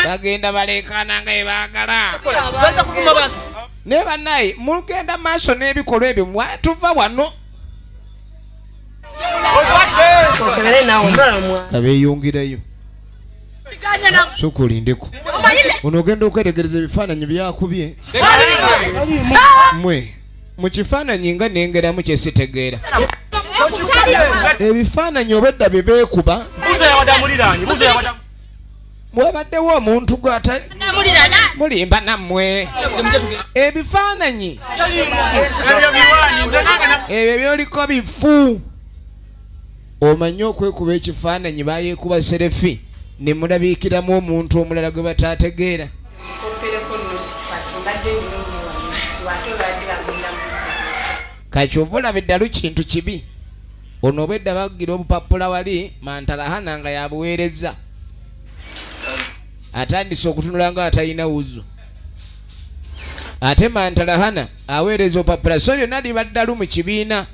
S1: bagenda balekana nga ebaagala ne bannaye mugenda maaso n'ebikolwa ebyo mwatuva wano kabeeyongerayo sokulindeko ono ogenda okwetegereza ebifaananyi byakubye mwe mu kifaananyi nga nengeramu kyesitegeera ebifaananyi obwedda bye beekuba mwebaddewo omuntu gw'atali mulimba nammwe ebifaananyi ebyo byoliko bifu omanyi okwekuba ekifaananyi bayeekuba serefi ne mulabiikiramu omuntu omulala gwe bataategeera kakyovula beddalu kintu kibi ono obwedda bagira obupapula wali mantalahana nga yabuweereza atandise okutunula nga atalina wuzu ate mantalahana aweereza obupapula so lyonna libaddalu mu kibiina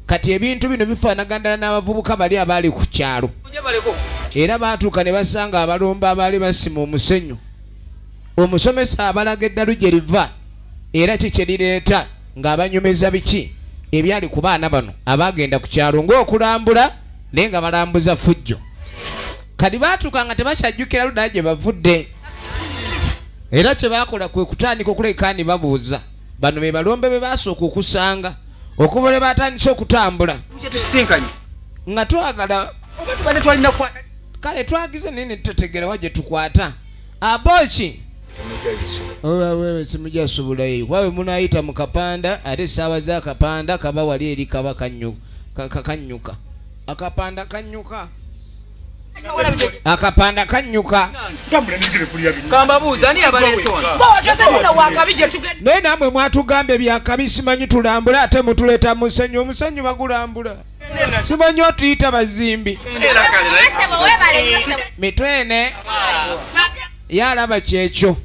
S1: kati ebintu bino bifaanagandala n'abavubuka bali abaali ku kyalo era baatuuka ne basanga abalomba abaali basima omusenyu omusomesa abalaga eddalu gye liva era kikye lireeta ng'abanyumeza biki ebyali ku baana bano abagenda ku kyalo ng'okulambula naye nga balambuza fujjo kati baatuuka nga tebakyajjukira ludala gye bavudde era kye baakola kwe kutandika okulekaani babuuza bano be balombe be baasooka okusanga okuva lwe batandise okutambula nga twagala kale twagize naye ne tutetegera wa gye tukwata aboki wewe simujja subulayi wawe munayita mu kapanda ate saawa za kapanda kaba wali eri kaba kanyuka akapanda kanyuka akapanda kanyuka
S4: kambabuuza ani abaleese wano
S1: naye namwe mwatugambye byakabi simanyi tulambula ate mutuleeta musenyu omusenyu bagulambula simanyi otuyita bazimbi mitwene yalaba kyekyo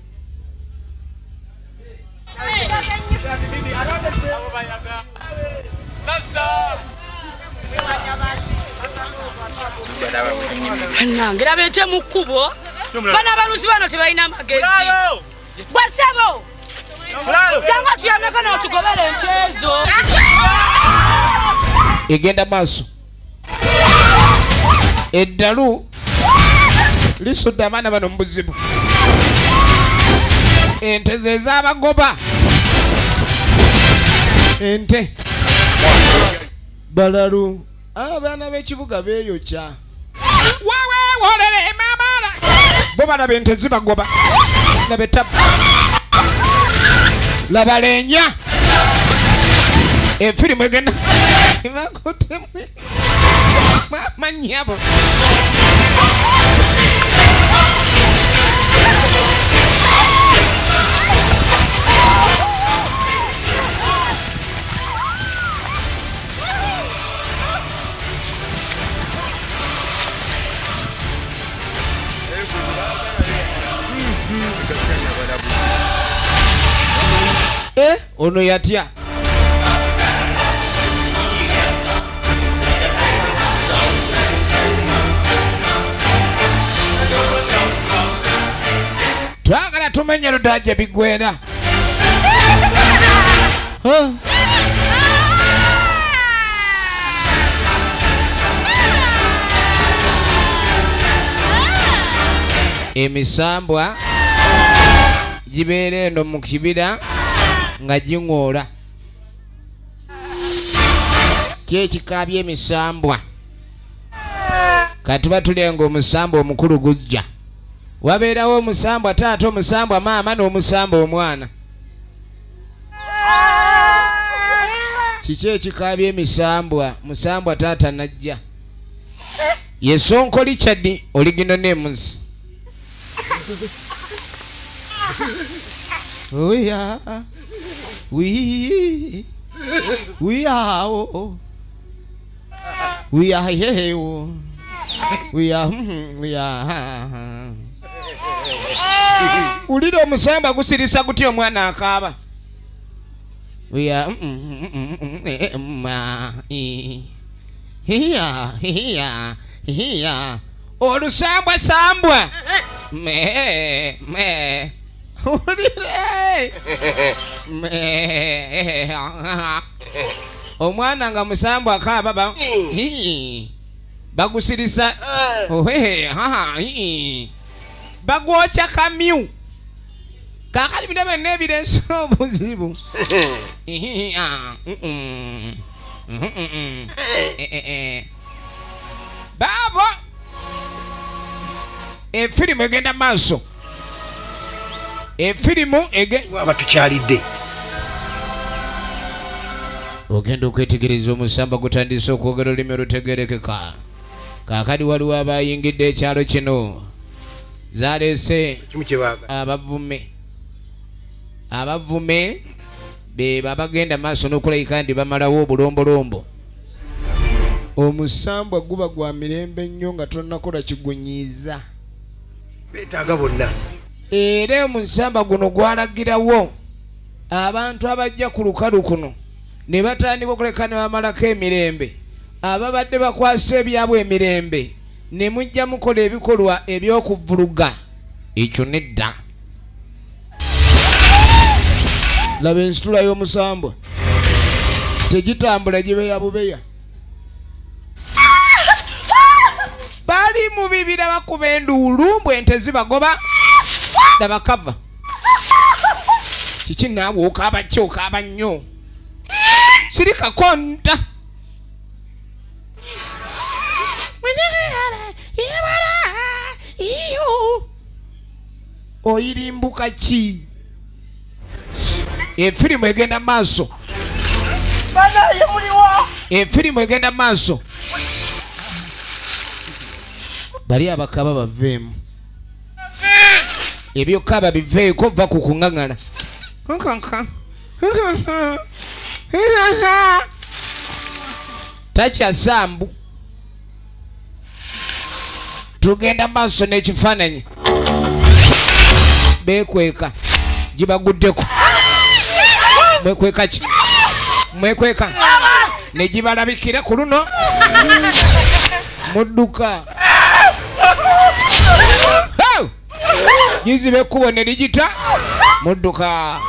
S5: nange labente mu kkubo bana baluzi bano tebalina magezi gwasebo cyangwa tuyameko n'otugobera ente ezo
S1: egenda maaso eddalu lisudde abaana bano mu buzibu ente ze z'abagoba ente balalu abaana b'ekibuga beeyokya wolere mamala bo balaba ente zibagoba laba etabu laba leenya efirimu egenda bakutemu mamanyabo ono yatya twagala tumenye ludaje bigwera emisambwa gibeera eno mu kibira nga giŋoola kyekikaabya emisambwa katuba tulenga omusambwa omukulu gujja wabeerawo omusambwa taata omusambwa maama n'omusambwa omwana kiki ekikaabya emisambwa musambwa taata najja yesonko lichadi oligino names oh yeah we are here we are ulira omusamba gusirisa gutya omwana akaaba we are here olusambwa sambwa me ulire omwana nga musambwa akaaba bagusirisa bagwokya kamyu kakali bidaba n'ebireso obuzibu babo efirimu egenda maaso efirimu
S6: waba tukyalidde
S1: ogenda okwetegereza omusamba gutandise okwogera olulimi olutegerekeka kakali waliwo abayingidde ekyalo kino zaleese abavume be babagenda maaso n'okulayika ndi bamalawo obulombolombo omusambwa guba gwa mirembe nnyo nga tonnakola kigunyiiza
S6: beetaaga bonna
S1: era omusamba guno gwalagirawo abantu abajja ku lukalu kuno ne batandika okuleka ne bamalako emirembe ababadde bakwasa ebyabwe emirembe ne mujja mukola ebikolwa eby'okuvuluga ekyo nedda laba ensitula y'omusambwa tegitambula gibeya bubeya bali mu bibira bakuba enduulu ente zibagoba laba kava kiki naawe okaaba ki okaaba nnyo sirika konta oyirimbuka ki efirimu egenda maaso efirimu egenda maaso bali abakaba baveemu ebyokaba biveeko va ku kuŋŋaŋala takyasambu tugenda maaso n'ekifaananyi bekweka gibaguddeko mwekweka ki mwekweka ne gibalabikira ku luno mudduka gizibe ekkubo ne ligita mudduka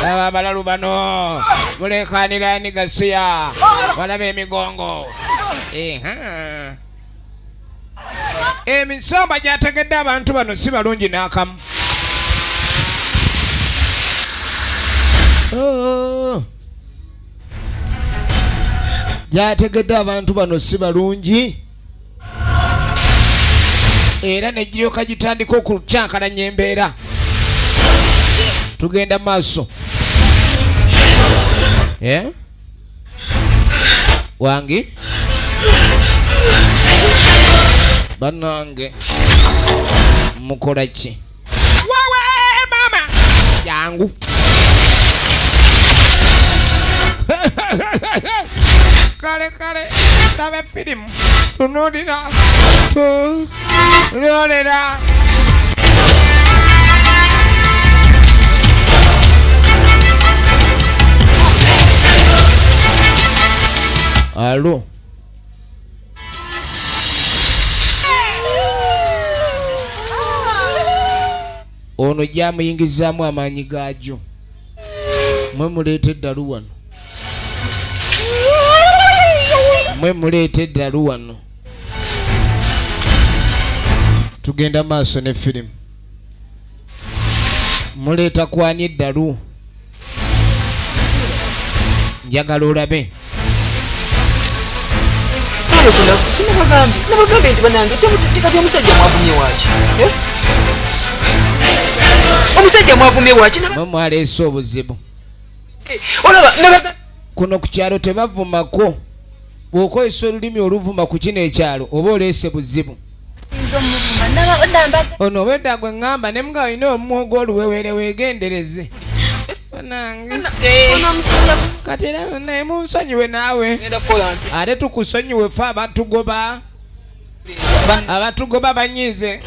S1: aba abalalu bano mulekanirani gasiya balaba emigongo emisamba gyategedde abantu bano si balungi n'akamu gyategedde abantu bano si balungi era negiryoka gitandika okucyankalanya embeera tugenda maaso wangi bannange mukola ki wawe mama jangu kale tabe firimu tunulira alo ono gyamuyingizaamu amaanyi gaagyo mwe muleeta eddalu wano mwe muleeta eddalu wano tugenda maaso ne firimu muleeta kwani eddalu njagala olabe
S4: nabagambye nti banange kati omusajja mwavumye waki omusajja mwavumye waki
S1: mwe mwaleese obuzibu
S4: olaba
S1: kuno ku kyalo tebavumako bw'okozesa olulimi oluvuma ku kino ekyalo oba oleese buzibu ono obedda gwe ŋŋamba ne mga olina omwogo oluwewere weegendereze kati era naye munsonyiwe naawe ate tukusonyiwe fe abatugoba banyiize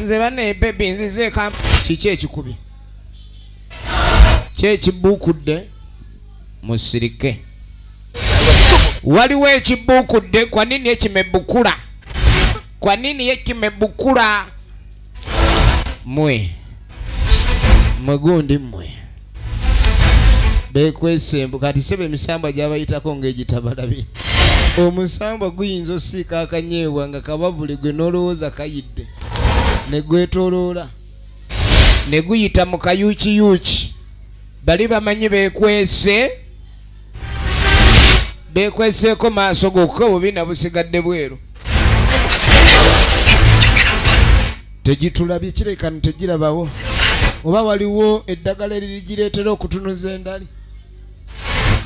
S1: nze baneebebi nzizeeka kiki ekikubi kyekibuukudde musirike waliwo ekibuukudde kwa nini ekimebukula kwa nini ekimebukula mwe gundi mwe bekwesembu kati sebe emisamba gyabayitako ng'egitabalabi omusamba guyinza osiika akanyeebwa nga kababuli gwe n'olowooza kayidde ne gwetoloola ne guyita mu kayuukiyuuki bali bamanyi bekweseeko maaso gokka obubina busigadde bweru tegitulabye kirekano tegirabawo oba waliwo eddagala eririgireetera okutunuza endali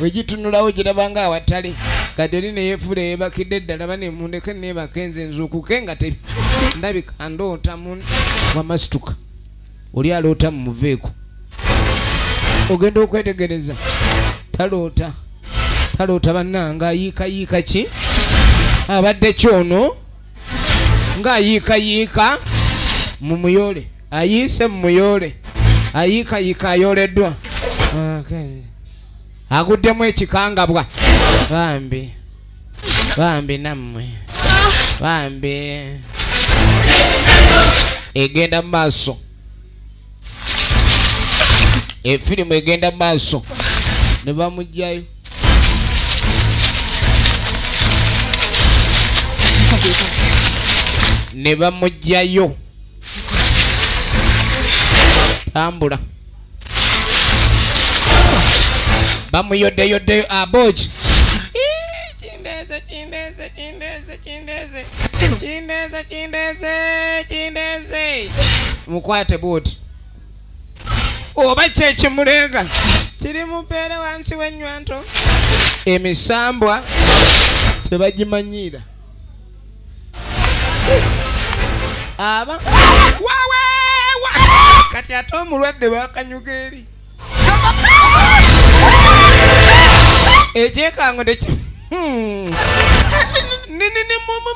S1: wegitunulawo giraba nga awatali kati eri neyeefula eyebakidde eddala banemundeke neebaka enze nzuukuke nga ndabika ndoota wamasituka oli aloota mu muveeko ogenda okwetegereza taloota bannanga ayiikayiika ki abadde kyono ng'ayiikayiika mu muyole ayiise mu muyole ayiikayiika ayoleddwa aguddemu ekikangabwa bambi nammwe bambi egenda mu maaso efirimu egenda mu maaso ne bamugjayo ne bamugjayo tambula bamuyodeyoddeyo aboki kindeze mukwate booti oba kyekimulega kiri mupeere wansi w'ennywanto. Emisambwa tebagimanyira aba waweewa kati ate omulwadde bakanyuga eri ekyekango teki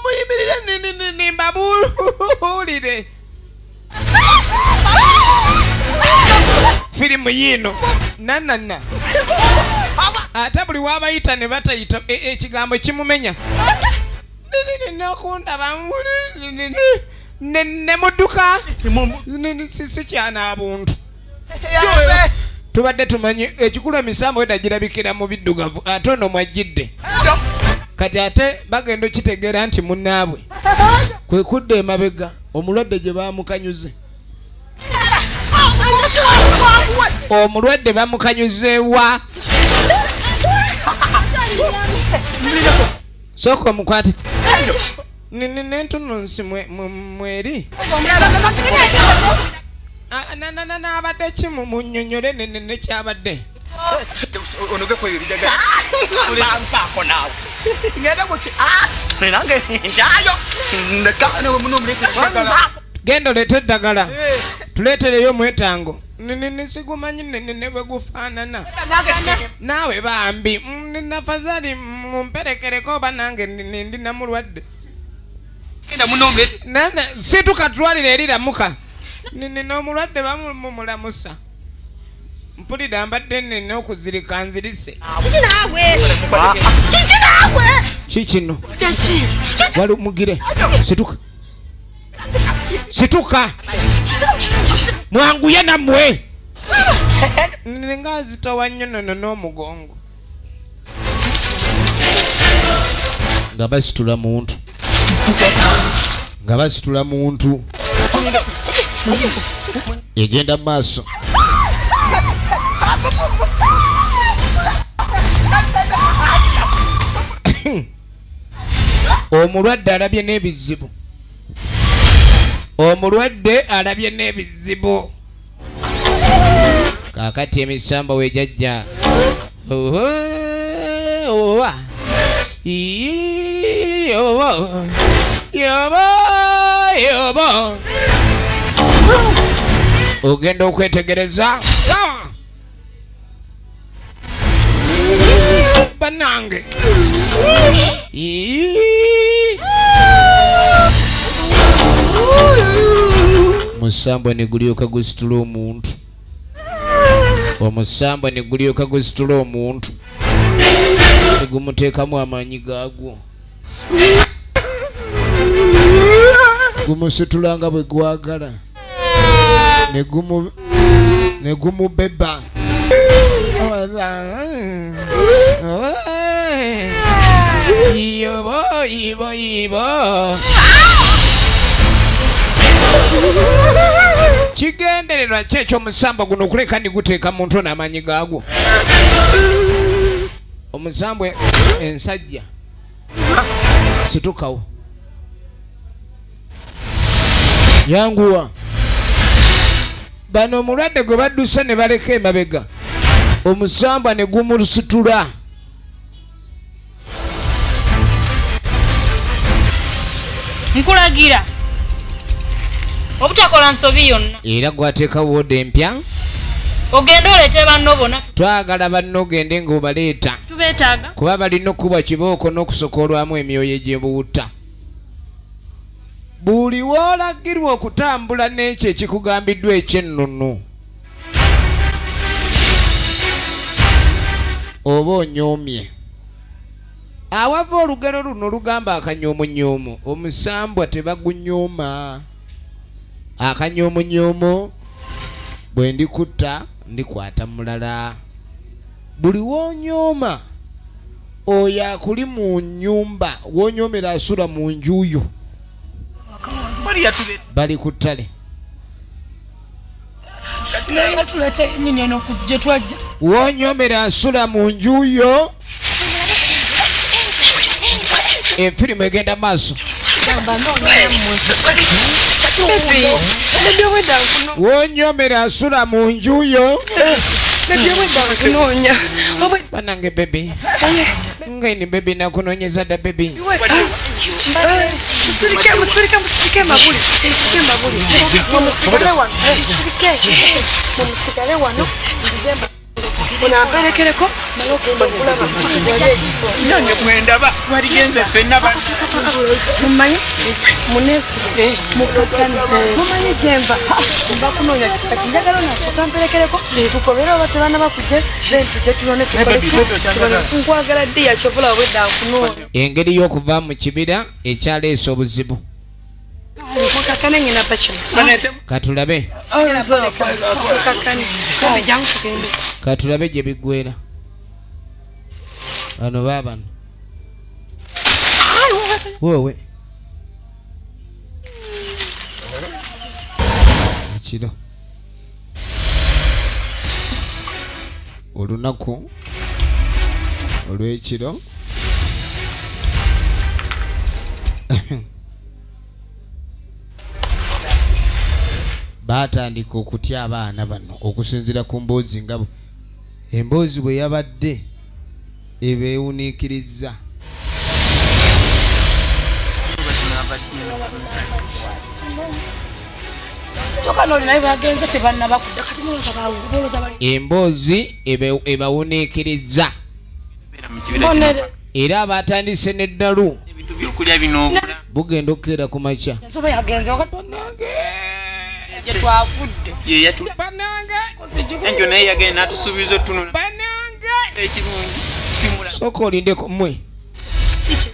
S1: muyimirire mbabuulire firimu yino nanana ate buli wabayita ne batayita ekigambo kimumenya nokundaba ne mudduka sikyana abuntu. Tubadde tumanyi ekikulu emisambo edagirabikira mu biddugavu ate ono mwajjidde kati ate bagenda okitegeera nti munnaabwe kwe kudda emabega omulwadde gye bamukanyuze. Omulwadde bamukanyuzeewa sooka omukwatiko nentununsi mweri n'abadde kimu munnyonnyole nekyabadde genda oleete eddagala tuleetereyo omwetango nisigumanyi ne bwe gufaanana naawe bambi nafazali mumperekereko oba nange ndi namulwadde situkatwalire eriramuka n'omulwadde bamumulamusa mpulira mbadde nina okuzirika nzirise. Kikino wali mugire situka mwanguye nammwe nga zitowa nnyo nono n'omugongo nga basitula muntu egenda maaso. Omulwadde alabye n'ebizibu kakati emisamba wejajja yobo ogenda okwetegereza banange musambwa negulyoka gusitula omuntu omusambwa negulyoka gusitula omuntu negumuteekamu amaanyi gaagwo gumusitula nga bwe gwagala negumubeba yibo kigendererwa kyekyo omusambwa guno okuleka niguteeka muntu n'amaanyi gaagwo. Omusambwa ensajja situkawo yanguwa bano omulwadde gwe badduse ne baleka emabega omusambwa ne gumusitula
S7: nkulagira obutakola nsobi yonna
S1: era gwateeka wooda empya
S7: ogende oleete banno bonna
S1: twagala banno ogende ng'obaleeta
S7: tubeetaaga
S1: kuba balina okuba kibooko n'okusokoolwamu emyoyo egy'ebuwutta. Buli woolagirwa okutambula n'ekyo ekikugambiddwa eky'ennono oba onyoomye. Awava olugero luno olugamba akanyoomonyoomo omusambwa tebagunyooma. Akanyoomonyoomo bwe ndikutta ndikwata mulala. Buli woonyooma oyo akuli mu nnyumba woonyoomera asula mu njuyo bali ku ttale woonyoomera asula mu njuyo efirimu egenda maaso. wonyomera asula mu njuyo banange bebi ngaini bebi nakunonyeza da bebi
S8: unamperekereko
S9: mwendaba waligenze fenna
S8: mumanyi munesi mumanyi gemba mbakunonya kati njagala nasooka mperekereko tukobera oba tebana bakuje then tujja tunone tukoleknkwagala ddi yakyobola obwedda nkunonya
S1: engeri y'okuva mu kibira ekyaleesa obuzibu
S8: mukakane ngina pakino
S1: katulabe katulabe gye biggwera bano baabano wowe ekiro olunaku olw'ekiro baatandika okutya abaana bano okusinziira ku mboozi nga emboozi bwe yabadde ebeewuniikiriza. emboozi ebawuniikiriza era abatandise n'eddalu bugenda okukeera ku makya
S9: enjo naye yagenda natusuubiza otunula
S1: sooka olindeko mmwe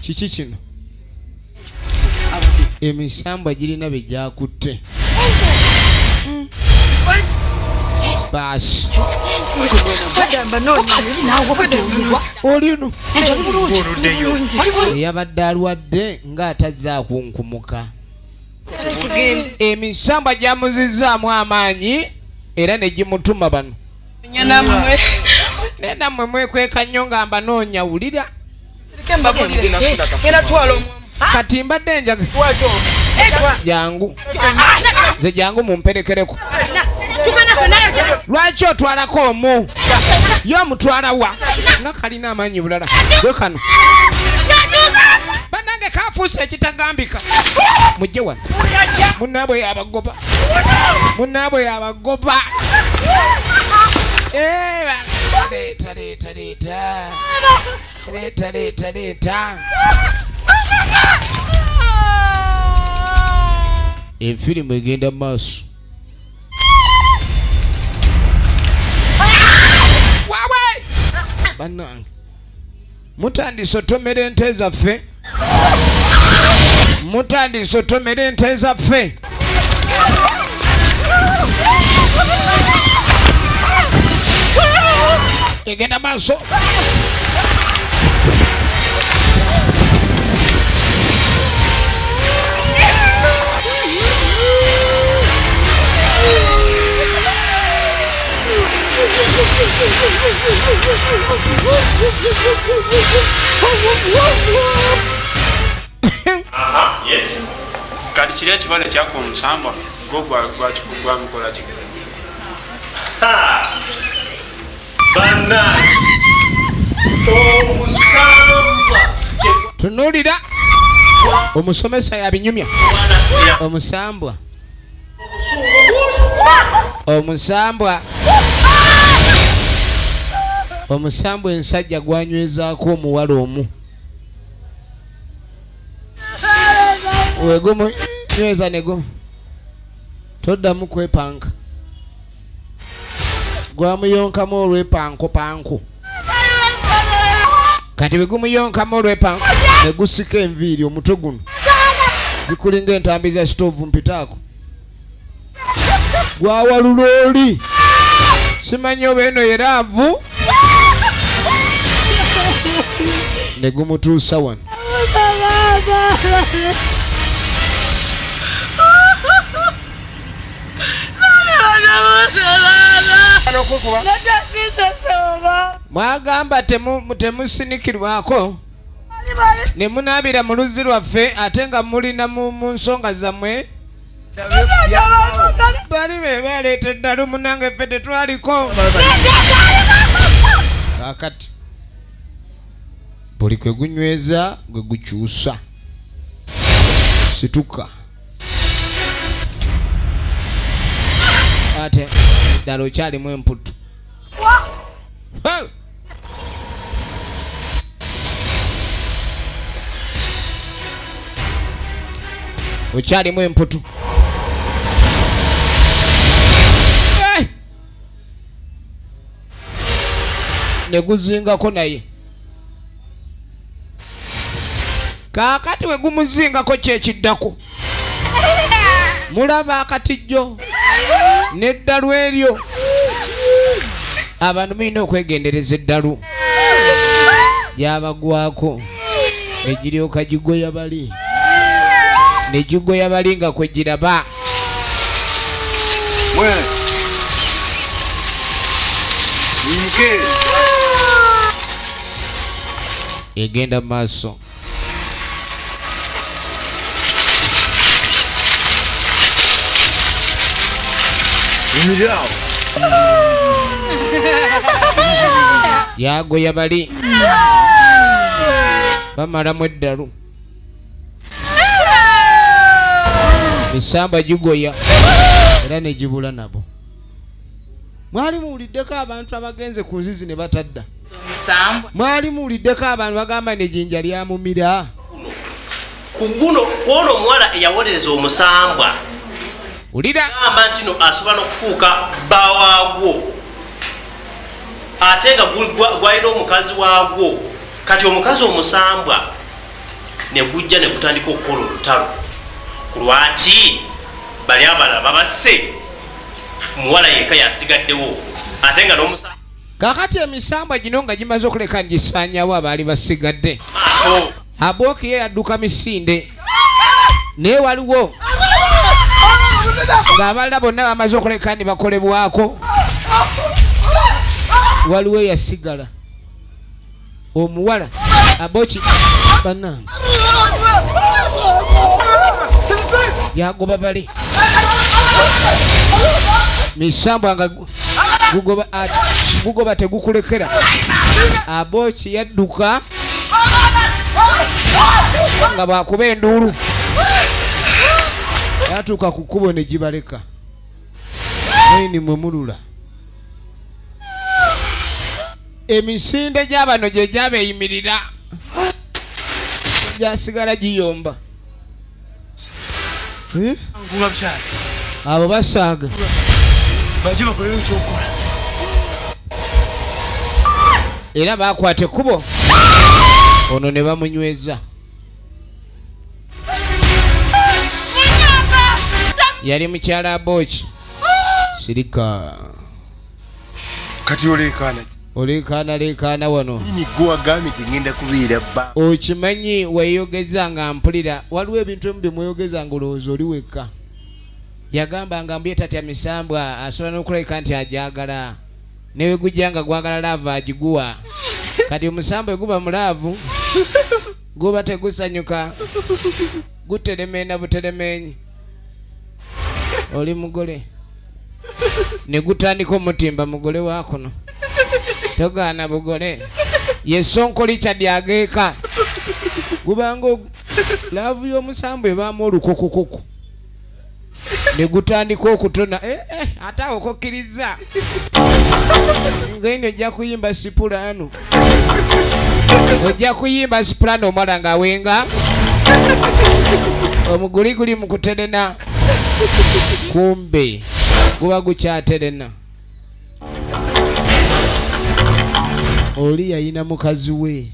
S1: kiki kino emisambwa girina bye gyakutte baasi olino eyabadde alwadde ng'atazze akunkumuka emisambwa gyamuzizaamu amaanyi era ne gimutuma bano nammwe mwekweka nnyo nga mbanoonya wulira kati mbadde njaga jangu nze jangu mumperekereko lwaki otwalako omu y'omutwala wa nga kalina amaanyi bulala bwe kano banange kafuuse ekitagambika mujje wano munnaabwe yabagoba munnaabwe yabagoba leeta leeta leeta leeta leeta leeta enfirimu egenda mu maaso wawe bannange mutandise otomera ente zaffe mutandise otomera ente zaffe egenda maaso
S2: Yes.
S9: kati kiri ekibala ekyakwa omusambwa gwamukola ki
S2: Banana. Omusambwa.
S1: Tunuulira omusomesa yabinyumya omusambwa omusambwa omusambwa ensajja gwanywezaako omuwala omu wegumu nyweza negumu toddamu kwepanka gwamuyonkamu olwepankopanko kati bwegumuyonkamu olwepanko negusika enviiri omutwe guno zikulinga entambi za sitoovu mpitaako gwawalula oli simanyi oba eno yeraavu negumutuusa wano mwagamba temusinikirwako ne munaabira mu luzzi lwaffe ate nga mulina mu nsonga zammwe bali be baleeta eddalu munange ffe tetwaliko kakati buli kwe gunyweza gwe gukyusa situka ate eddala okyalimu emputu okyalimu emputu ne guzingako naye kaakati we gumuzingako kyekiddako mulaba akatijjo n'eddalu eryo abantu mulina okwegendereza eddalu gyabagwako negiryoka gigoya bali negigoya bali nga kwe giraba egenda mu maaso yagoya bali bamalamu eddalu misamba gigoya era negibula nabo. Mwali muwuliddeko abantu abagenze ku nzizi ne batadda? Mwali muwuliddeko abantu bagamba nejjinja lyamumira?
S2: Kuguno kwono omuwala eyawolereza omusambwa
S1: ulira
S2: gamba nti no asobola n'okufuuka bba waagwo ate nga gwalina omukazi waagwo. Kati omukazi omusambwa ne gujja ne gutandika okukola olutalo. Ku lwaki bali abalala babasse muwala yekka yasigaddewo ate nga n'omusambwa.
S1: Kakati emisambwa gino nga gimaze okuleka ngisaanyawo abaali basigadde. Abooki ye yadduka misinde naye waliwo ng'abalala bonna bamaze okuleka ne bakolebwako. Waliwo yasigala omuwala Abooki bannange yagoba bale misambwa nga gugoba tegukulekera. Abooki yadduka nga bwakuba enduulu yatuuka ku kkubo ne gibaleka. Mwini mwe mulula emisinde gy'abano gye gyabeeyimirira gyasigala giyomba. Abo basaaga era bakwata ekkubo ono ne bamunyweza. Yali mukyala Abooki sirika
S6: kati olekaana wano okimanyi
S1: weyogeza nga mpulira waliwo ebintu ebimu byemweyogeza nga olowooza oli wekka. Yagamba nga mbuye tatya misambwa asobola n'okulabika nti ajagala newe gujja nga gwagala laavu agiguwa. Kati omusambwa guba mulaavu guba tegusanyuka guteremeena buteremenyi. Oli mugole ne gutandika omutimba mugole wakuno togaana bugole yesonko Richard ageeka gubanga laavu y'omusambwa ebaamu olukokokoko ne gutandika okutona ate awo kokkiriza ngende ojja kuyimba sipulano omwana ng'awenga omuguli guli mu kuterena kumbe guba gukyaterena. Oli yayina mukazi we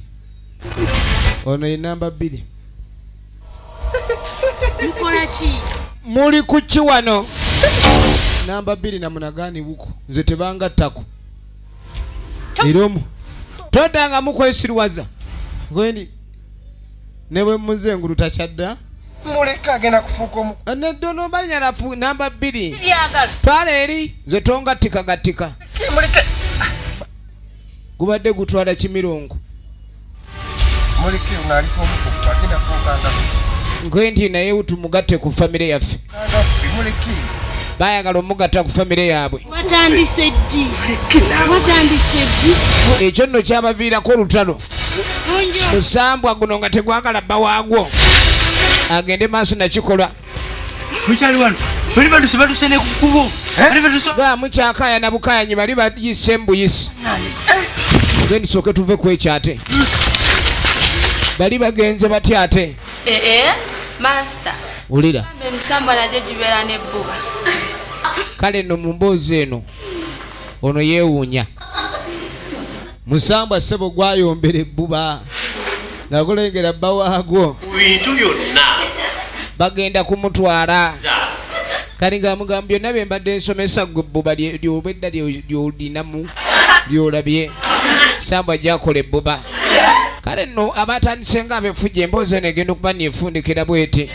S1: ono ye namba 2. Muli ku ki wano? Namba 2 na munagani buko nze tebangattako eromu todanga mukwesirwaza gwendi ne bwe muzengulu takyadda
S6: muleka agenda kufuuka omu
S1: neddono balinya nafu namba 2 twala eri nze tongattikagatika
S6: muleke
S1: gubadde gutwala kimirongo
S6: muleke unaliko omukufu agenda fuukanga
S1: nkwendi naye utumugatte ku famire yaffe
S6: muleki
S1: bayagala omugatta ku famire yaabwe.
S5: Watandise ddi?
S1: Ekyo nno kyabaviirako olutalo. Musambwa guno nga tegwagala bba waagwo agende maaso nakikolwa.
S4: Mukyali wano bali baduse ne kukubo
S1: ga mukyakaya na bukayanyi bali bayise mbuyisi. Gwe tusooke tuve ku ekyo ate bali bagenze batya ate.
S3: Master
S1: Ulira
S3: emisambwa nagyo gibeera n'ebbuba.
S1: Kale nno mu mboozi eno ono yeewuunya. Musambwa ssebo gwayombera ebbuba nga gulengera bba waagwo
S2: ku bintu byonna
S1: bagenda kumutwala. Kali nga mugamba byonna bye mbadde nsomesa ggwe ebbuba lyobedda lyolinamu lyolabye. Sambwa gyakola ebbuba. Kale nno abatandise nga abefujja emboozi eno egenda okuba neefundikira bwete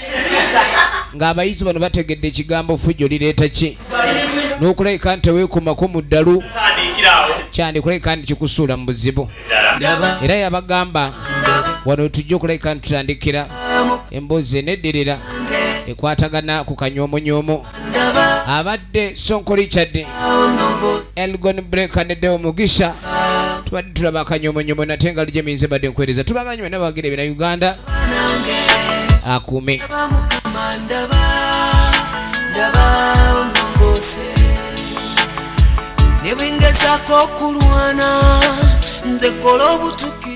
S1: ng'abayizi bano bategedde ekigambo fujjo lireeta ki n'okulabika nti teweekumako mu ddalu kyandikulabika nti kikusuula mu buzibu. Era yabagamba wano tujja okulabika nti tutandikira emboozi enedderera ekwatagana ku Akanyomonyomo. Abadde Sonko Richard Elgon Breaker ne Deo Mugisha tubadde tulaba Akanyomonyomo nate nga lijja minze badde nkwereza tubaganya bonna bagire bina Uganda akume.
S10: Nebwingezako okulwana nze kola obutuki